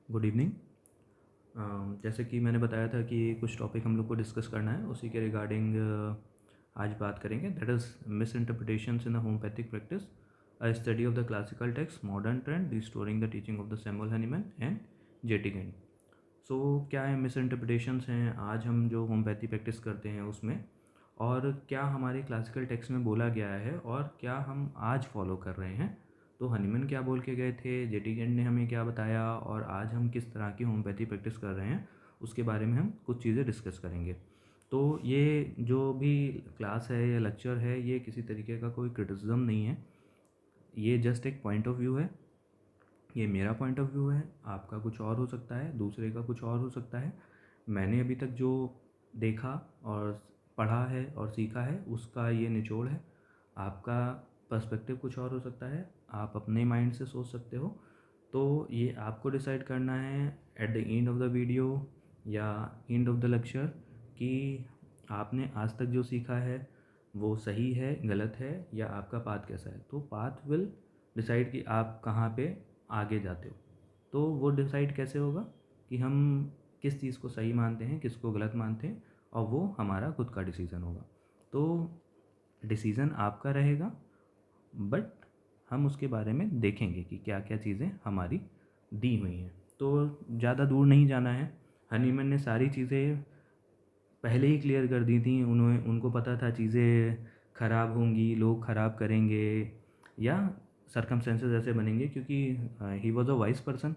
Good evening. जैसे कि मैंने बताया था कि कुछ टॉपिक हम लोग को डिस्कस करना है, उसी के रिगार्डिंग आज बात करेंगे। That is misinterpretations in the homeopathic practice, a study of the classical text, modern trend, restoring the teaching of the Samuel Hahnemann and जेटिगेंड। सो क्या है मिस इंटरप्रिटेशंस हैं आज हम जो होम्योपैथी प्रैक्टिस करते हैं उसमें, और क्या हमारे क्लासिकल टेक्स्ट में बोला गया है और क्या हम आज फॉलो कर रहे हैं। तो हनीमन क्या बोल के गए थे, जेटिगेंड ने हमें क्या बताया, और आज हम किस तरह की होम्योपैथी प्रैक्टिस कर रहे हैं उसके बारे में हम कुछ चीज़ें डिस्कस करेंगे। तो ये जो भी क्लास है या लेक्चर है, ये किसी तरीके का कोई क्रिटिसिज्म नहीं है, ये जस्ट एक पॉइंट ऑफ व्यू है। ये मेरा पॉइंट ऑफ व्यू है, आपका कुछ और हो सकता है, दूसरे का कुछ और हो सकता है। मैंने अभी तक जो देखा और पढ़ा है और सीखा है उसका ये निचोड़ है। आपका पर्सपेक्टिव कुछ और हो सकता है, आप अपने माइंड से सोच सकते हो। तो ये आपको डिसाइड करना है at the end of the video या एंड ऑफ द लेक्चर कि आपने आज तक जो सीखा है वो सही है, गलत है, या आपका पाथ कैसा है। तो पाथ विल डिसाइड कि आप कहाँ पे आगे जाते हो। तो वो डिसाइड कैसे होगा कि हम किस चीज़ को सही मानते हैं, किसको गलत मानते हैं, और वो हमारा खुद का डिसीज़न होगा। तो डिसीज़न आपका रहेगा, बट हम उसके बारे में देखेंगे कि क्या क्या चीज़ें हमारी दी हुई हैं। तो ज़्यादा दूर नहीं जाना है। हनीमैन ने सारी चीज़ें पहले ही क्लियर कर दी थी। उनको पता था चीज़ें ख़राब होंगी, लोग ख़राब करेंगे या सर्कमस्टेंसेस ऐसे बनेंगे, क्योंकि he was a wise person,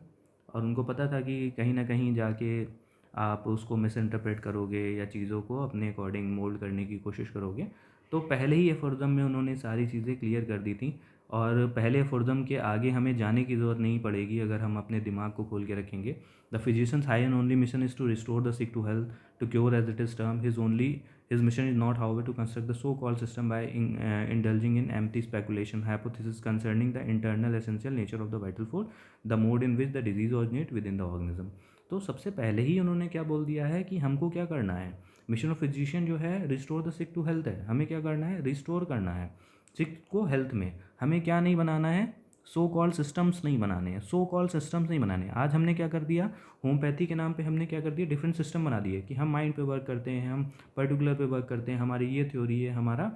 और उनको पता था कि कहीं ना कहीं जाके आप उसको मिस इंटरप्रेट करोगे या चीज़ों को अपने अकॉर्डिंग मोल्ड करने की कोशिश करोगे। तो पहले ही एफोर्ज़म में उन्होंने सारी चीज़ें क्लियर कर दी थी, और पहले एफोर्ज़म के आगे हमें जाने की ज़रूरत नहीं पड़ेगी अगर हम अपने दिमाग को खोल के रखेंगे। The physicians high and only mission is to restore the sick to health, to cure as it is termed. His mission is not, however, to construct the so-called system by indulging in empty speculation, hypothesis concerning the internal essential nature of the vital force, the mode in which the disease originates within the organism. तो सबसे पहले ही उन्होंने क्या बोल दिया है कि हमको क्या करना है। मिशन ऑफ फिजिशियन जो है restore the sick to health है। हमें क्या करना है, रिस्टोर करना है सिक को हेल्थ में। हमें क्या नहीं बनाना है, सो कॉल सिस्टम्स नहीं बनाने हैं, सो कॉल सिस्टम्स नहीं बनाने हैं। आज हमने क्या कर दिया, होम्योपैथी के नाम पे हमने क्या कर दिया, डिफरेंट सिस्टम बना दिए कि हम माइंड पे वर्क करते हैं, हम पर्टिकुलर पे वर्क करते हैं, हमारी ये थ्योरी है, हमारा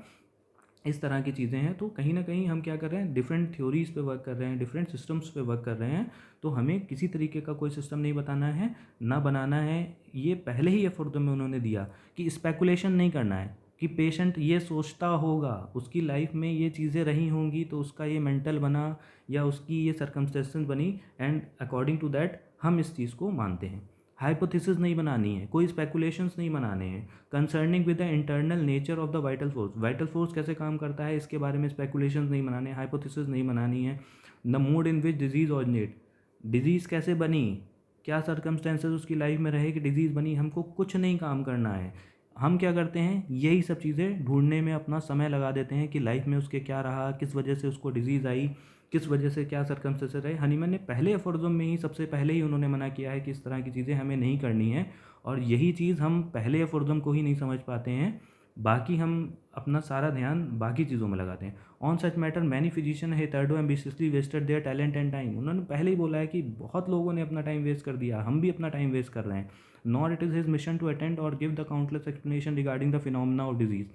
इस तरह की चीज़ें हैं। तो कहीं ना कहीं हम क्या कर रहे हैं, डिफरेंट थ्योरीज़ पे वर्क कर रहे हैं, डिफरेंट सिस्टम्स पे वर्क कर रहे हैं। तो हमें किसी तरीके का कोई सिस्टम नहीं बताना है, ना बनाना है। ये पहले ही एफर्ट में उन्होंने दिया कि स्पेकुलेशन नहीं करना है कि पेशेंट ये सोचता होगा, उसकी लाइफ में ये चीज़ें रही होंगी तो उसका ये मेंटल बना या उसकी ये सर्कमस्टेंसेस बनी, एंड अकॉर्डिंग टू दैट हम इस चीज़ को मानते हैं। हाइपोथेसिस नहीं बनानी है, कोई स्पेकुलेशंस नहीं बनाने हैं concerning with the internal nature of the vital force. Vital force कैसे काम करता है इसके बारे में स्पेकुलेशंस नहीं बनाने, हाइपोथेसिस नहीं बनानी है। The mode in which disease originate, disease कैसे बनी, क्या सर्कमस्टेंसेस उसकी लाइफ में रहे कि डिजीज़ बनी, हमको कुछ नहीं काम करना है। हम क्या करते हैं, यही सब चीज़ें ढूंढने में अपना समय लगा देते हैं कि लाइफ में उसके क्या रहा, किस वजह से उसको डिजीज़ आई, किस वजह से क्या सर्कमस्टेंसेस रहे। हनीमैन ने पहले अफोर्जम में ही सबसे पहले ही उन्होंने मना किया है कि इस तरह की चीज़ें हमें नहीं करनी है, और यही चीज़ हम पहले अफोर्जम को ही नहीं समझ पाते हैं। बाकी हम अपना सारा ध्यान बाकी चीज़ों में लगाते हैं। On such matter many physician है hitherto ambitiously wasted their talent and time. उन्होंने पहले ही बोला है कि बहुत लोगों ने अपना टाइम वेस्ट कर दिया, हम भी अपना टाइम वेस्ट कर रहे हैं। Nor it is his mission to attend और give the countless explanation regarding the phenomena of disease.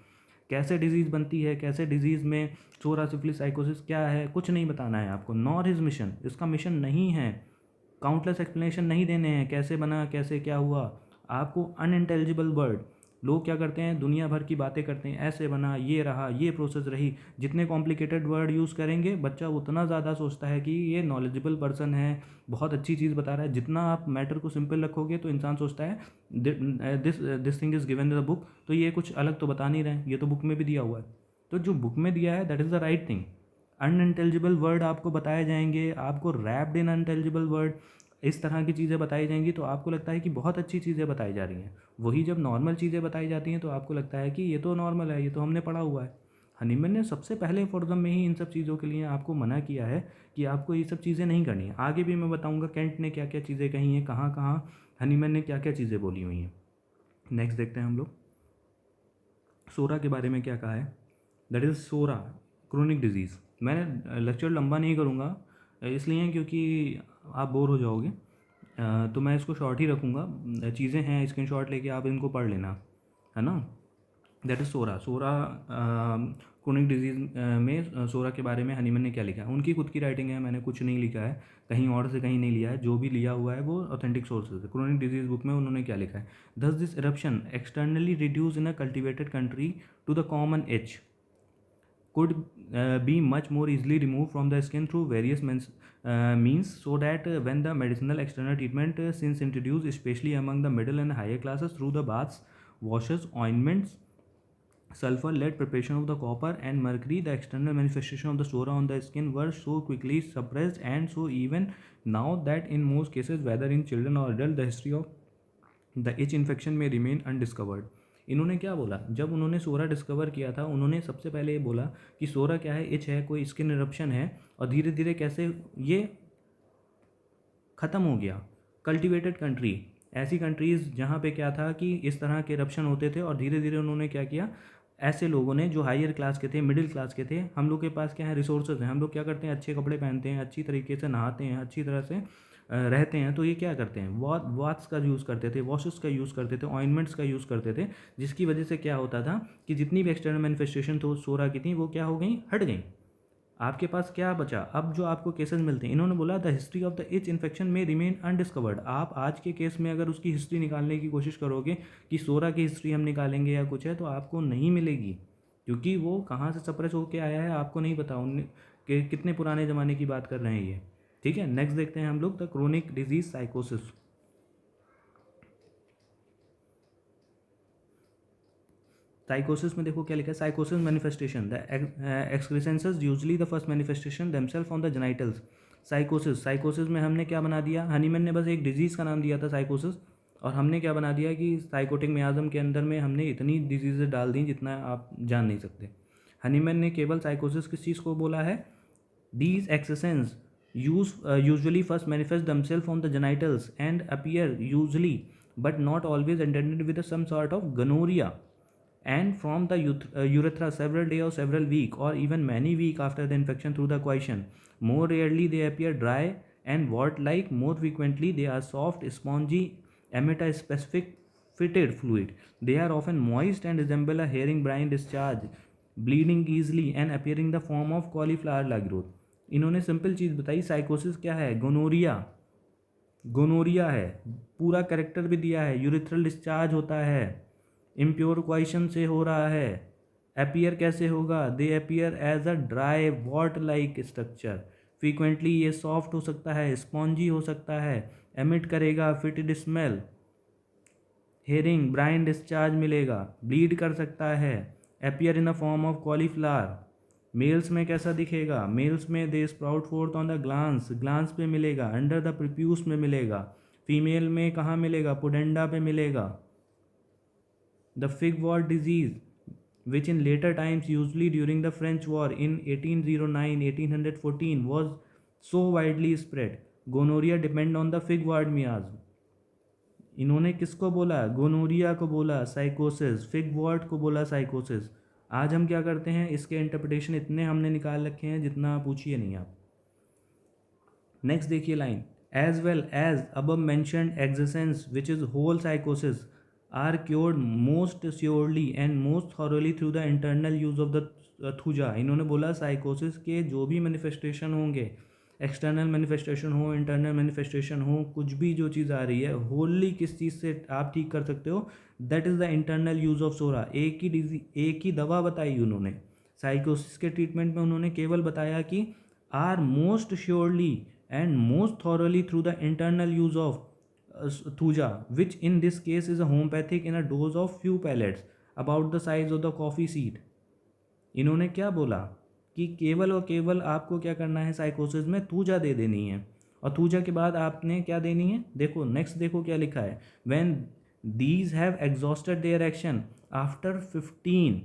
कैसे डिजीज़ बनती है, कैसे डिजीज़ में सोरा सिफिलिस साइकोसिस क्या है, कुछ नहीं बताना है आपको। नॉर हिज मिशन, इसका मिशन नहीं है। काउंटलेस एक्सप्लेनेशन नहीं देने हैं, कैसे बना, कैसे क्या हुआ। आपको अनइंटेलिजिबल वर्ड, लोग क्या करते हैं, दुनिया भर की बातें करते हैं, ऐसे बना, ये रहा, ये प्रोसेस रही। जितने कॉम्प्लिकेटेड वर्ड यूज़ करेंगे बच्चा उतना ज़्यादा सोचता है कि ये नॉलेजेबल पर्सन है, बहुत अच्छी चीज़ बता रहा है। जितना आप मैटर को सिंपल रखोगे तो इंसान सोचता है this this thing is given in the book, तो ये कुछ अलग तो बता नहीं रहे हैं, ये तो बुक में भी दिया हुआ है। तो जो बुक में दिया है that is the right thing. Unintelligible word आपको बताए जाएंगे, आपको रैप्ड इन अनइंटेलिजिबल वर्ड, इस तरह की चीज़ें बताई जाएंगी तो आपको लगता है कि बहुत अच्छी चीज़ें बताई जा रही हैं। वही जब नॉर्मल चीज़ें बताई जाती हैं तो आपको लगता है कि ये तो नॉर्मल है, ये तो हमने पढ़ा हुआ है। हनीमैन ने सबसे पहले फोरजम में ही इन सब चीज़ों के लिए आपको मना किया है कि आपको ये सब चीज़ें नहीं करनी है। आगे भी मैं बताऊंगा कैंट ने क्या क्या चीज़ें कही हैं, कहाँ कहाँ हनीमैन ने क्या क्या चीज़ें बोली हुई हैं। नेक्स्ट देखते हैं हम लोग सोरा के बारे में क्या कहा है। That is psora chronic diseases. मैंने लेक्चर लंबा नहीं करूँगा इसलिए क्योंकि आप बोर हो जाओगे। तो मैं इसको शॉर्ट ही रखूँगा, चीज़ें हैं स्क्रीनशॉट लेके आप इनको पढ़ लेना, है ना। That is psora. Psora chronic diseases में सोरा के बारे में हनीमन ने क्या लिखा है, उनकी खुद की राइटिंग है, मैंने कुछ नहीं लिखा है, कहीं और से कहीं नहीं लिया है, जो भी लिया हुआ है वो ऑथेंटिक सोर्सेज है। क्रोनिक डिजीज़ बुक में उन्होंने क्या लिखा है, thus this eruption externally reduce in a cultivated country to the common itch could be much more easily removed from the skin through various means, so that when the medicinal external treatment since introduced especially among the middle and higher classes through the baths, washes, ointments, sulfur led preparation of the copper and mercury, the external manifestation of the sora on the skin were so quickly suppressed, and so even now that in most cases whether in children or adult the history of the each infection में remain undiscovered. इन्होंने क्या बोला, जब उन्होंने सोरा discover किया था उन्होंने सबसे पहले ये बोला कि सोरा क्या है, इच है, कोई स्किन इरप्शन है, और धीरे धीरे कैसे ये ख़त्म हो गया। कल्टिवेटेड कंट्री, ऐसी कंट्रीज़ जहाँ पे क्या था कि इस तरह के इरप्शन होते थे, और धीरे धीरे उन्होंने क्या किया, ऐसे लोगों ने जो हायर क्लास के थे, मिडिल क्लास के थे, हम लोग के पास क्या है, रिसोर्सेज हैं, हम लोग क्या करते हैं, अच्छे कपड़े पहनते हैं, अच्छी तरीके से नहाते हैं, अच्छी तरह से रहते हैं, तो ये क्या करते हैं, वाट्स का यूज़ करते थे, वॉशेस का यूज़ करते थे, ऑइंटमेंट्स का यूज़ करते थे, जिसकी वजह से क्या होता था कि जितनी भी एक्सटर्नल मैनिफेस्टेशन तो सोरा की थी वो क्या हो गई, हट गई। आपके पास क्या बचा, अब जो आपको केसेस मिलते हैं, इन्होंने बोला the history of the each infection में रिमेन अनडिस्कवर्ड। आप आज के केस में अगर उसकी हिस्ट्री निकालने की कोशिश करोगे कि सोरा की हिस्ट्री हम निकालेंगे या कुछ है, तो आपको नहीं मिलेगी, क्योंकि वो कहाँ से सप्रेस होकर आया है आपको नहीं पता, उन कि कितने पुराने ज़माने की बात कर रहे हैं ये। ठीक है, नेक्स्ट देखते हैं हम लोग the chronic disease sycosis. Sycosis में देखो क्या लिखा है, sycosis manifestation the excrescences usually the first manifestation themselves on the genitals. Sycosis, sycosis में हमने क्या बना दिया, हनीमैन ने बस एक डिजीज़ का नाम दिया था साइकोसिस, और हमने क्या बना दिया कि साइकोटिक मियाज्म के अंदर में हमने इतनी डिजीज़ेज डाल दी जितना आप जान नहीं सकते। हनीमैन ने केवल साइकोसिस किस चीज़ को बोला है, these accessions usually first manifest themselves on the genitals and appear usually but not always attended with some sort of gonorrhea and from the urethra several days or several weeks or even many weeks after the infection through the coition. More rarely they appear dry and wart-like. More frequently they are soft, spongy, emit a specific fetid fluid. They are often moist and resemble a herring brine discharge, bleeding easily and appearing in the form of cauliflower-like growth. इन्होंने simple चीज़ बताई, साइकोसिस क्या है, gonorrhoea, gonorrhoea है, पूरा character भी दिया है, urethral discharge होता है, इम्प्योर क्वेश्चन से हो रहा है, अपीयर कैसे होगा, they appear as a dry wart like structure, frequently ये सॉफ्ट हो सकता है, स्पॉन्जी हो सकता है, एमिट करेगा fetid smell, herring brine discharge मिलेगा, ब्लीड कर सकता है, appear in the form of cauliflower. Males में कैसा दिखेगा, मेल्स में they sprout forth on the glans, glans पे मिलेगा, अंडर द प्रिप्यूस में मिलेगा, फीमेल में कहाँ मिलेगा, पुडेंडा पे मिलेगा। The fig what disease which in later times usually during the French War in 1809-1814 was so widely spread. Gonorrhea depend on the fig wort miasm. इन्होंने किसको बोला, गोनोरिया को बोला साइकोसिस, फिग वॉट को बोला साइकोसिस। आज हम क्या करते हैं, इसके इंटरप्रिटेशन इतने हमने निकाल रखे हैं जितना पूछिए नहीं आप। नेक्स्ट देखिए line, as well as above mentioned existence which is whole sycosis are cured most surely and most thoroughly through the internal use of the thuja. इन्होंने बोला साइकोसिस के जो भी मैनिफेस्टेशन होंगे, एक्सटर्नल मैनिफेस्टेशन हो, इंटरनल मैनिफेस्टेशन हो, कुछ भी जो चीज़ आ रही है, होली किस चीज़ से आप ठीक कर सकते हो, that is the internal use of psora. एक ही दवा बताई उन्होंने साइकोसिस के ट्रीटमेंट में, उन्होंने केवल बताया कि are most surely and most thoroughly through the internal use of thuja, which in this case is a homeopathic in a dose of few pellets about the size of the coffee seed. इन्होंने क्या बोला कि केवल और केवल आपको क्या करना है, साइकोसिस में थूजा दे देनी है, और थूजा के बाद आपने क्या देनी है, देखो नेक्स्ट देखो क्या लिखा है, when these have exhausted their action after 15,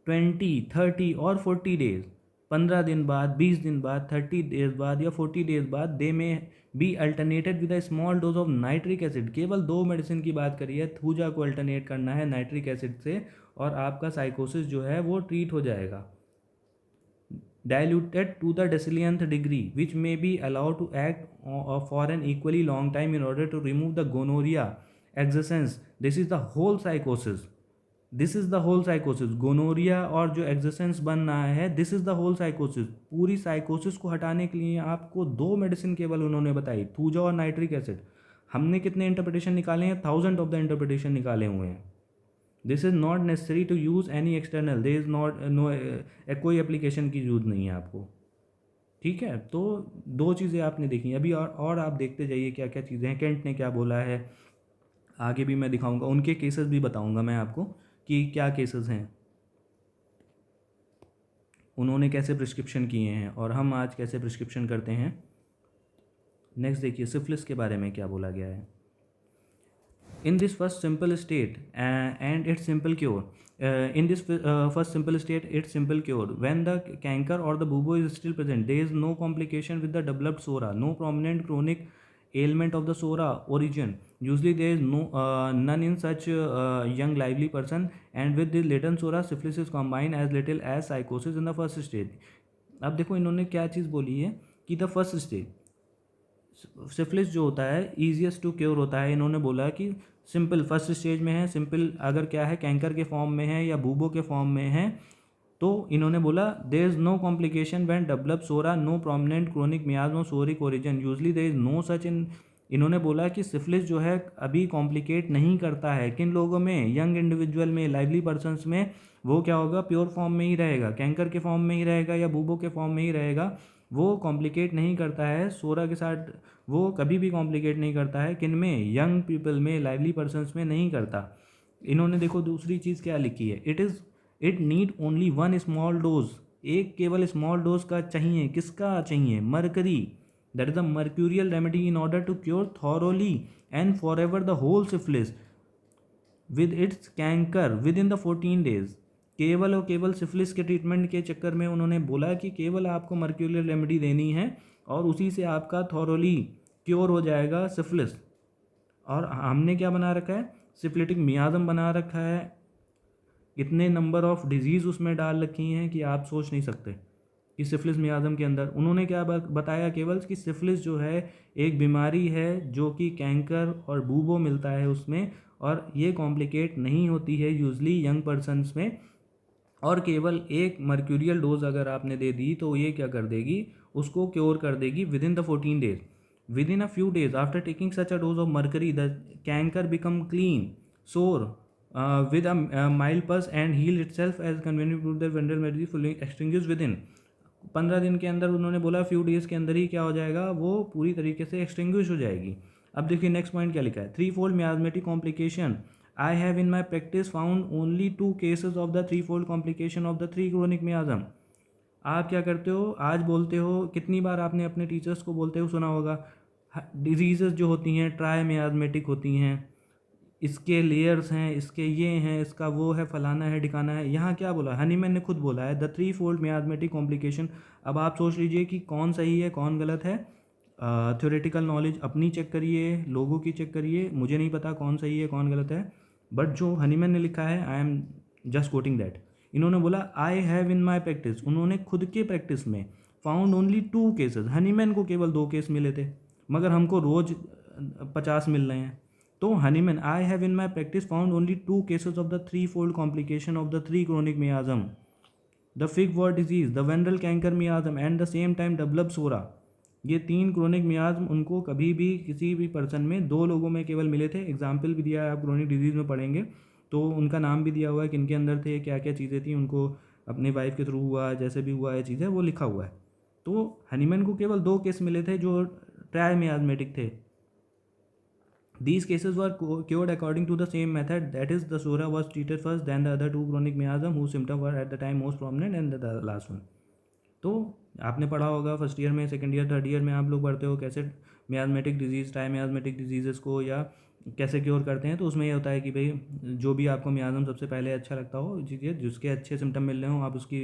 20, 30 और 40 days, 15 दिन बाद, 20 दिन बाद, 30 डेज बाद या 40 डेज बाद, they may be alternated with a small dose of nitric acid. केवल दो मेडिसिन की बात करी है, थूजा को अल्टरनेट करना है नाइट्रिक एसिड से, और आपका साइकोसिस जो है वो ट्रीट हो जाएगा। diluted to the decillionth degree, which may be allowed to act for an equally long time in order to remove the gonorrhea excrescens. This is the whole psychosis. This is the whole sycosis. Gonorrhoea और जो excrescences बन रहा है, this is the whole sycosis. पूरी sycosis को हटाने के लिए आपको 2 मेडिसिन केवल उन्होंने बताई, थूजा और नाइट्रिक एसिड. हमने कितने इंटरप्रिटेशन निकाले हैं? 1000 ऑफ द इंटरप्रिटेशन निकाले हुए हैं. This is not necessary to use any external. There is not no कोई एप्लीकेशन की यूज़ नहीं है आपको. ठीक है, तो 2 चीज़ें आपने देखी. अभी और आप देखते जाइए क्या क्या चीज़ें हैं. केंट ने क्या बोला है, आगे भी मैं दिखाऊंगा. उनके केसेस भी बताऊंगा मैं आपको कि क्या केसेस हैं, उन्होंने कैसे प्रिस्क्रिप्शन किए हैं और हम आज कैसे प्रिस्क्रिप्शन करते हैं. नेक्स्ट देखिए, सिफिलिस के बारे में क्या बोला गया है. In this first simple state and its simple cure, in this first simple state, its simple cure, when the canker or the bubo is still present, there is no complication with the developed sora, no prominent chronic ailment of the sora origin. Usually there is none in such young lively person, and with the latent sora, syphilis is combined as little as psychosis in the first stage. अब देखो इन्होंने क्या चीज़ बोली है कि the first stage syphilis जो होता है ईजिएस्ट टू क्योर होता है. इन्होंने बोला कि सिंपल फर्स्ट स्टेज में है, सिंपल अगर क्या है कैंकर के फॉर्म में है या बूबो के फॉर्म में है, तो इन्होंने बोला there is no complication when develop psora, no prominent chronic miasm psoric origin, usually there is no such in. इन्होंने बोला कि सिफिलिस जो है अभी कॉम्प्लिकेट नहीं करता है. किन लोगों में? यंग इंडिविजुअल में, लाइवली पर्सनस में. वो क्या होगा? प्योर फॉर्म में ही रहेगा, कैंकर के फॉर्म में ही रहेगा या बूबो के फॉर्म में ही रहेगा. वो कॉम्प्लिकेट नहीं करता है सोरा के साथ, वो कभी भी कॉम्प्लिकेट नहीं करता है. किन में? यंग पीपल में, लाइवली पर्सनस में नहीं करता. इन्होंने देखो दूसरी चीज़ क्या लिखी है, it need only 1 small dose. एक केवल स्मॉल डोज का चाहिए. किसका चाहिए? Mercury. That is the mercurial remedy in order to cure thoroughly and for ever the whole syphilis with its canker with in the 14 days. केवल और केवल syphilis के ट्रीटमेंट के चक्कर में उन्होंने बोला कि केवल आपको मर्क्यूरियल रेमेडी देनी है और उसी से आपका थॉरोली क्योर हो जाएगा सिफिलिस. और हमने क्या बना रखा है? सिफिलिटिक मियाज्म बना रखा है. इतने नंबर ऑफ डिजीज़ उसमें डाल रखी हैं कि आप सोच नहीं सकते कि सिफिलिस मियाज्म के अंदर उन्होंने क्या बताया केवल कि सिफिलिस जो है एक बीमारी है जो कि कैंकर और बूबो मिलता है उसमें, और ये कॉम्प्लिकेट नहीं होती है यूजली यंग पर्सनस में. और केवल एक मर्क्यूरियल डोज अगर आपने दे दी तो ये क्या कर देगी? उसको क्योर कर देगी with in the 14 days. Within a few days after taking such a dose of mercury, the canker become clean, sore, with a mild pus and heal itself as convenient to the venereal mercury fully extinguished within. 15 दिन के अंदर उन्होंने बोला, few days के अंदर ही क्या हो जाएगा? वो पूरी तरीके से एक्सटिंग्विश हो जाएगी. अब देखिए नेक्स्ट पॉइंट क्या लिखा है. 3-fold miasmatic complication. I have in my practice found only 2 cases of the 3-fold complication of the 3 chronic miasm. आप क्या करते हो? आज बोलते हो, कितनी बार आपने अपने टीचर्स को बोलते हो सुना होगा, डिजीज़ेस जो होती हैं ट्राई मियाजमेटिक होती हैं, इसके लेयर्स हैं, इसके ये हैं, इसका वो है, फलाना है, ठिकाना है. यहाँ क्या बोला? हनीमैन ने खुद बोला है द 3-fold मियाजमेटिक कॉम्प्लिकेशन. अब आप सोच लीजिए कि कौन सही है कौन गलत है. थ्योरेटिकल नॉलेज अपनी चेक करिए, लोगों की चेक करिए, मुझे नहीं पता कौन सही है कौन गलत है, बट जो हनीमैन ने लिखा है I am just coating that. इन्होंने बोला आई हैव इन माई प्रैक्टिस, उन्होंने खुद के प्रैक्टिस में फाउंड ओनली 2 केसेस. हनीमैन को केवल 2 केस मिले थे, मगर हमको रोज़ 50 मिल रहे हैं. तो Hahnemann, I have in my practice found only 2 cases of the 3-fold complication of the 3 chronic miasm, the fig wart disease, the venereal canker miasm and the same time develop psora. ये 3 chronic मियाज्म उनको कभी भी किसी भी person में 2 लोगों में केवल मिले थे. एग्जाम्पल भी दिया है, आप क्रोनिक डिजीज़ में पढ़ेंगे तो उनका नाम भी दिया हुआ है, किनके अंदर थे, क्या क्या चीज़ें थी, उनको अपने वाइफ के थ्रू हुआ, जैसे भी हुआ ये चीज़ें वो लिखा हुआ है. तो हनीमैन को केवल 2 केस मिले थे जो ट्राई मियाजमेटिक थे. These cases were cured according to the same method, that is the sora was treated first, then the other 2 chronic miasm whose symptoms were at the time most prominent, and the last one. तो आपने पढ़ा होगा first year में, second year, third year में आप लोग पढ़ते हो कैसे miasmatic disease, try miasmatic disease को या कैसे क्योर करते हैं. तो उसमें ये होता है कि भाई जो भी आपको मियाज्म सबसे पहले अच्छा लगता हो, चीज़ें जिसके अच्छे सिम्टम मिल रहे हो आप उसकी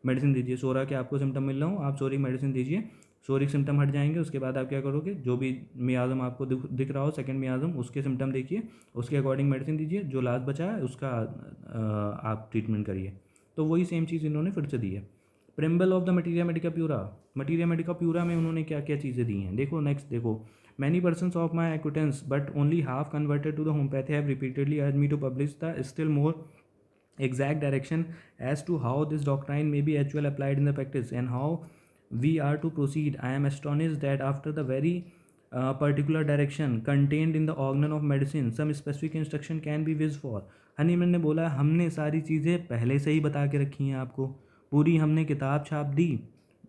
मेडिसिन दीजिए. सोरा के आपको सिम्टम मिल रहे हो, आप सोरिक मेडिसिन दीजिए, सोरिक सिम्टम हट जाएंगे. उसके बाद आप क्या करोगे? जो भी मियाज्म आपको दिख रहा हो, सेकंड मियाज्म, उसके सिम्टम देखिए, उसके अकॉर्डिंग मेडिसिन दीजिए. जो लास्ट बचा है उसका आप ट्रीटमेंट करिए. तो वही सेम चीज़ इन्होंने फिर से दी है. Preamble of the materia Medica pura, materia Medica Pura में उन्होंने क्या क्या चीज़ें दी हैं। देखो नेक्स्ट देखो, many persons of my acquaintance but only half converted to the homeopathy have repeatedly urged me to publish the still more exact direction as to how this doctrine may be actually applied in the practice and how we are to proceed. I am astonished that after the very particular direction contained in the organ of medicine some specific instruction can be wished for. Hahnemann ने बोला हमने सारी चीज़ें पहले से ही बता के रखी हैं आपको, पूरी हमने किताब छाप दी,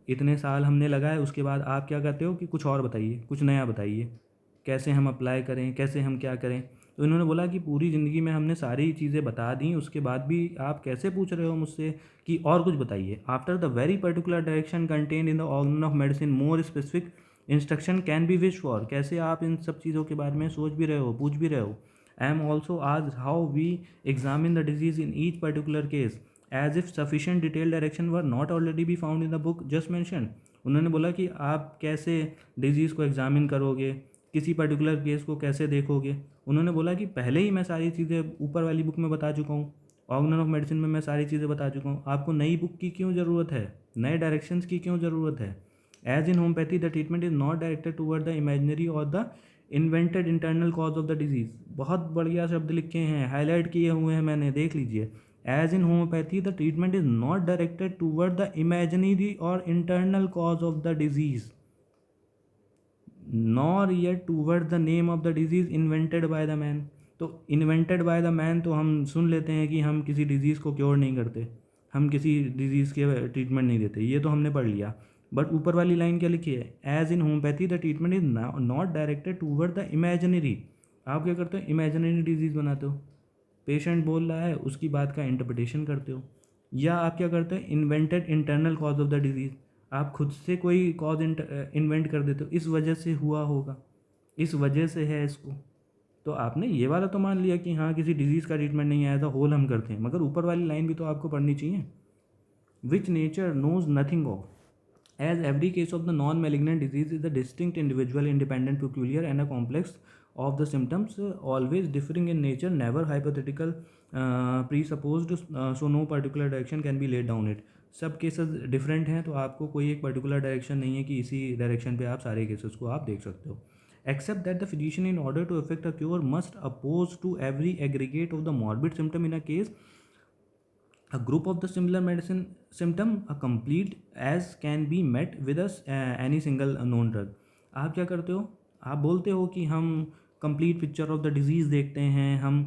इतने साल हमने लगाए, उसके बाद आप क्या करते हो कि कुछ और बताइए, कुछ नया बताइए, कैसे हम अप्लाई करें, कैसे हम क्या करें। तो इन्होंने बोला कि पूरी ज़िंदगी में हमने सारी चीज़ें बता दी, उसके बाद भी आप कैसे पूछ रहे हो मुझसे कि और कुछ बताइए। After the very particular direction content in the organ of medicine more specific instruction can be wish for, कैसे आप इन सब चीज़ों के बारे में सोच भी रहे हो, पूछ भी रहे हो। आई एम ऑल्सो आज how we examine the disease in each particular case as if sufficient detail direction were not already be found in the book just mention. उन्होंने बोला कि आप कैसे डिजीज़ को एग्जामिन करोगे, किसी पर्टिकुलर केस को कैसे देखोगे। उन्होंने बोला कि पहले ही मैं सारी चीज़ें ऊपर वाली बुक में बता चुका हूँ, ऑर्गन ऑफ मेडिसिन में मैं सारी चीज़ें बता चुका हूँ, आपको नई बुक की क्यों ज़रूरत है, नए डायरेक्शंस की क्यों ज़रूरत है। As in homeopathy the treatment is not directed toward the imaginary और the invented internal cause of the disease. बहुत बढ़िया शब्द लिखे हैं, हाईलाइट किए हुए हैं मैंने, देख लीजिए। As in homeopathy the treatment is not directed toward the imaginary और internal cause of the disease nor yet toward the name of the disease invented by the man. तो इन्वेंटेड बाय द मैन तो हम सुन लेते हैं कि हम किसी disease को क्योर नहीं करते, हम किसी डिजीज़ के ट्रीटमेंट नहीं देते, ये तो हमने पढ़ लिया। बट ऊपर वाली लाइन क्या लिखी है, as in homeopathy the treatment is not directed toward the imaginary. आप क्या करते हो, इमेजिनरी डिजीज़ बनाते हो, पेशेंट बोल रहा है उसकी बात का इंटरप्रिटेशन करते हो। या आप क्या करते हो, invented internal cause of the disease, आप खुद से कोई कॉज इन्वेंट कर देते हो, इस वजह से हुआ होगा, इस वजह से है इसको। तो आपने ये वाला तो मान लिया कि हाँ किसी डिजीज़ का ट्रीटमेंट नहीं है, एज अ होल हम करते हैं, मगर ऊपर वाली लाइन भी तो आपको पढ़नी चाहिए, which nature knows nothing of as every case of the non malignant disease is the distinct individual independent peculiar and a complex of the symptoms always differing in nature, never hypothetical presupposed, so no particular direction can be laid down it। सब cases different हैं, तो आपको कोई एक particular direction नहीं है कि इसी डायरेक्शन पे आप सारे केसेस को आप देख सकते हो। Except that the physician in order to effect a cure must oppose to every aggregate of the morbid symptom in a case a group of the similar medicine symptom a complete as can be met with any single known drug। आप क्या करते हो, आप बोलते हो कि हम complete picture of the disease देखते हैं, हम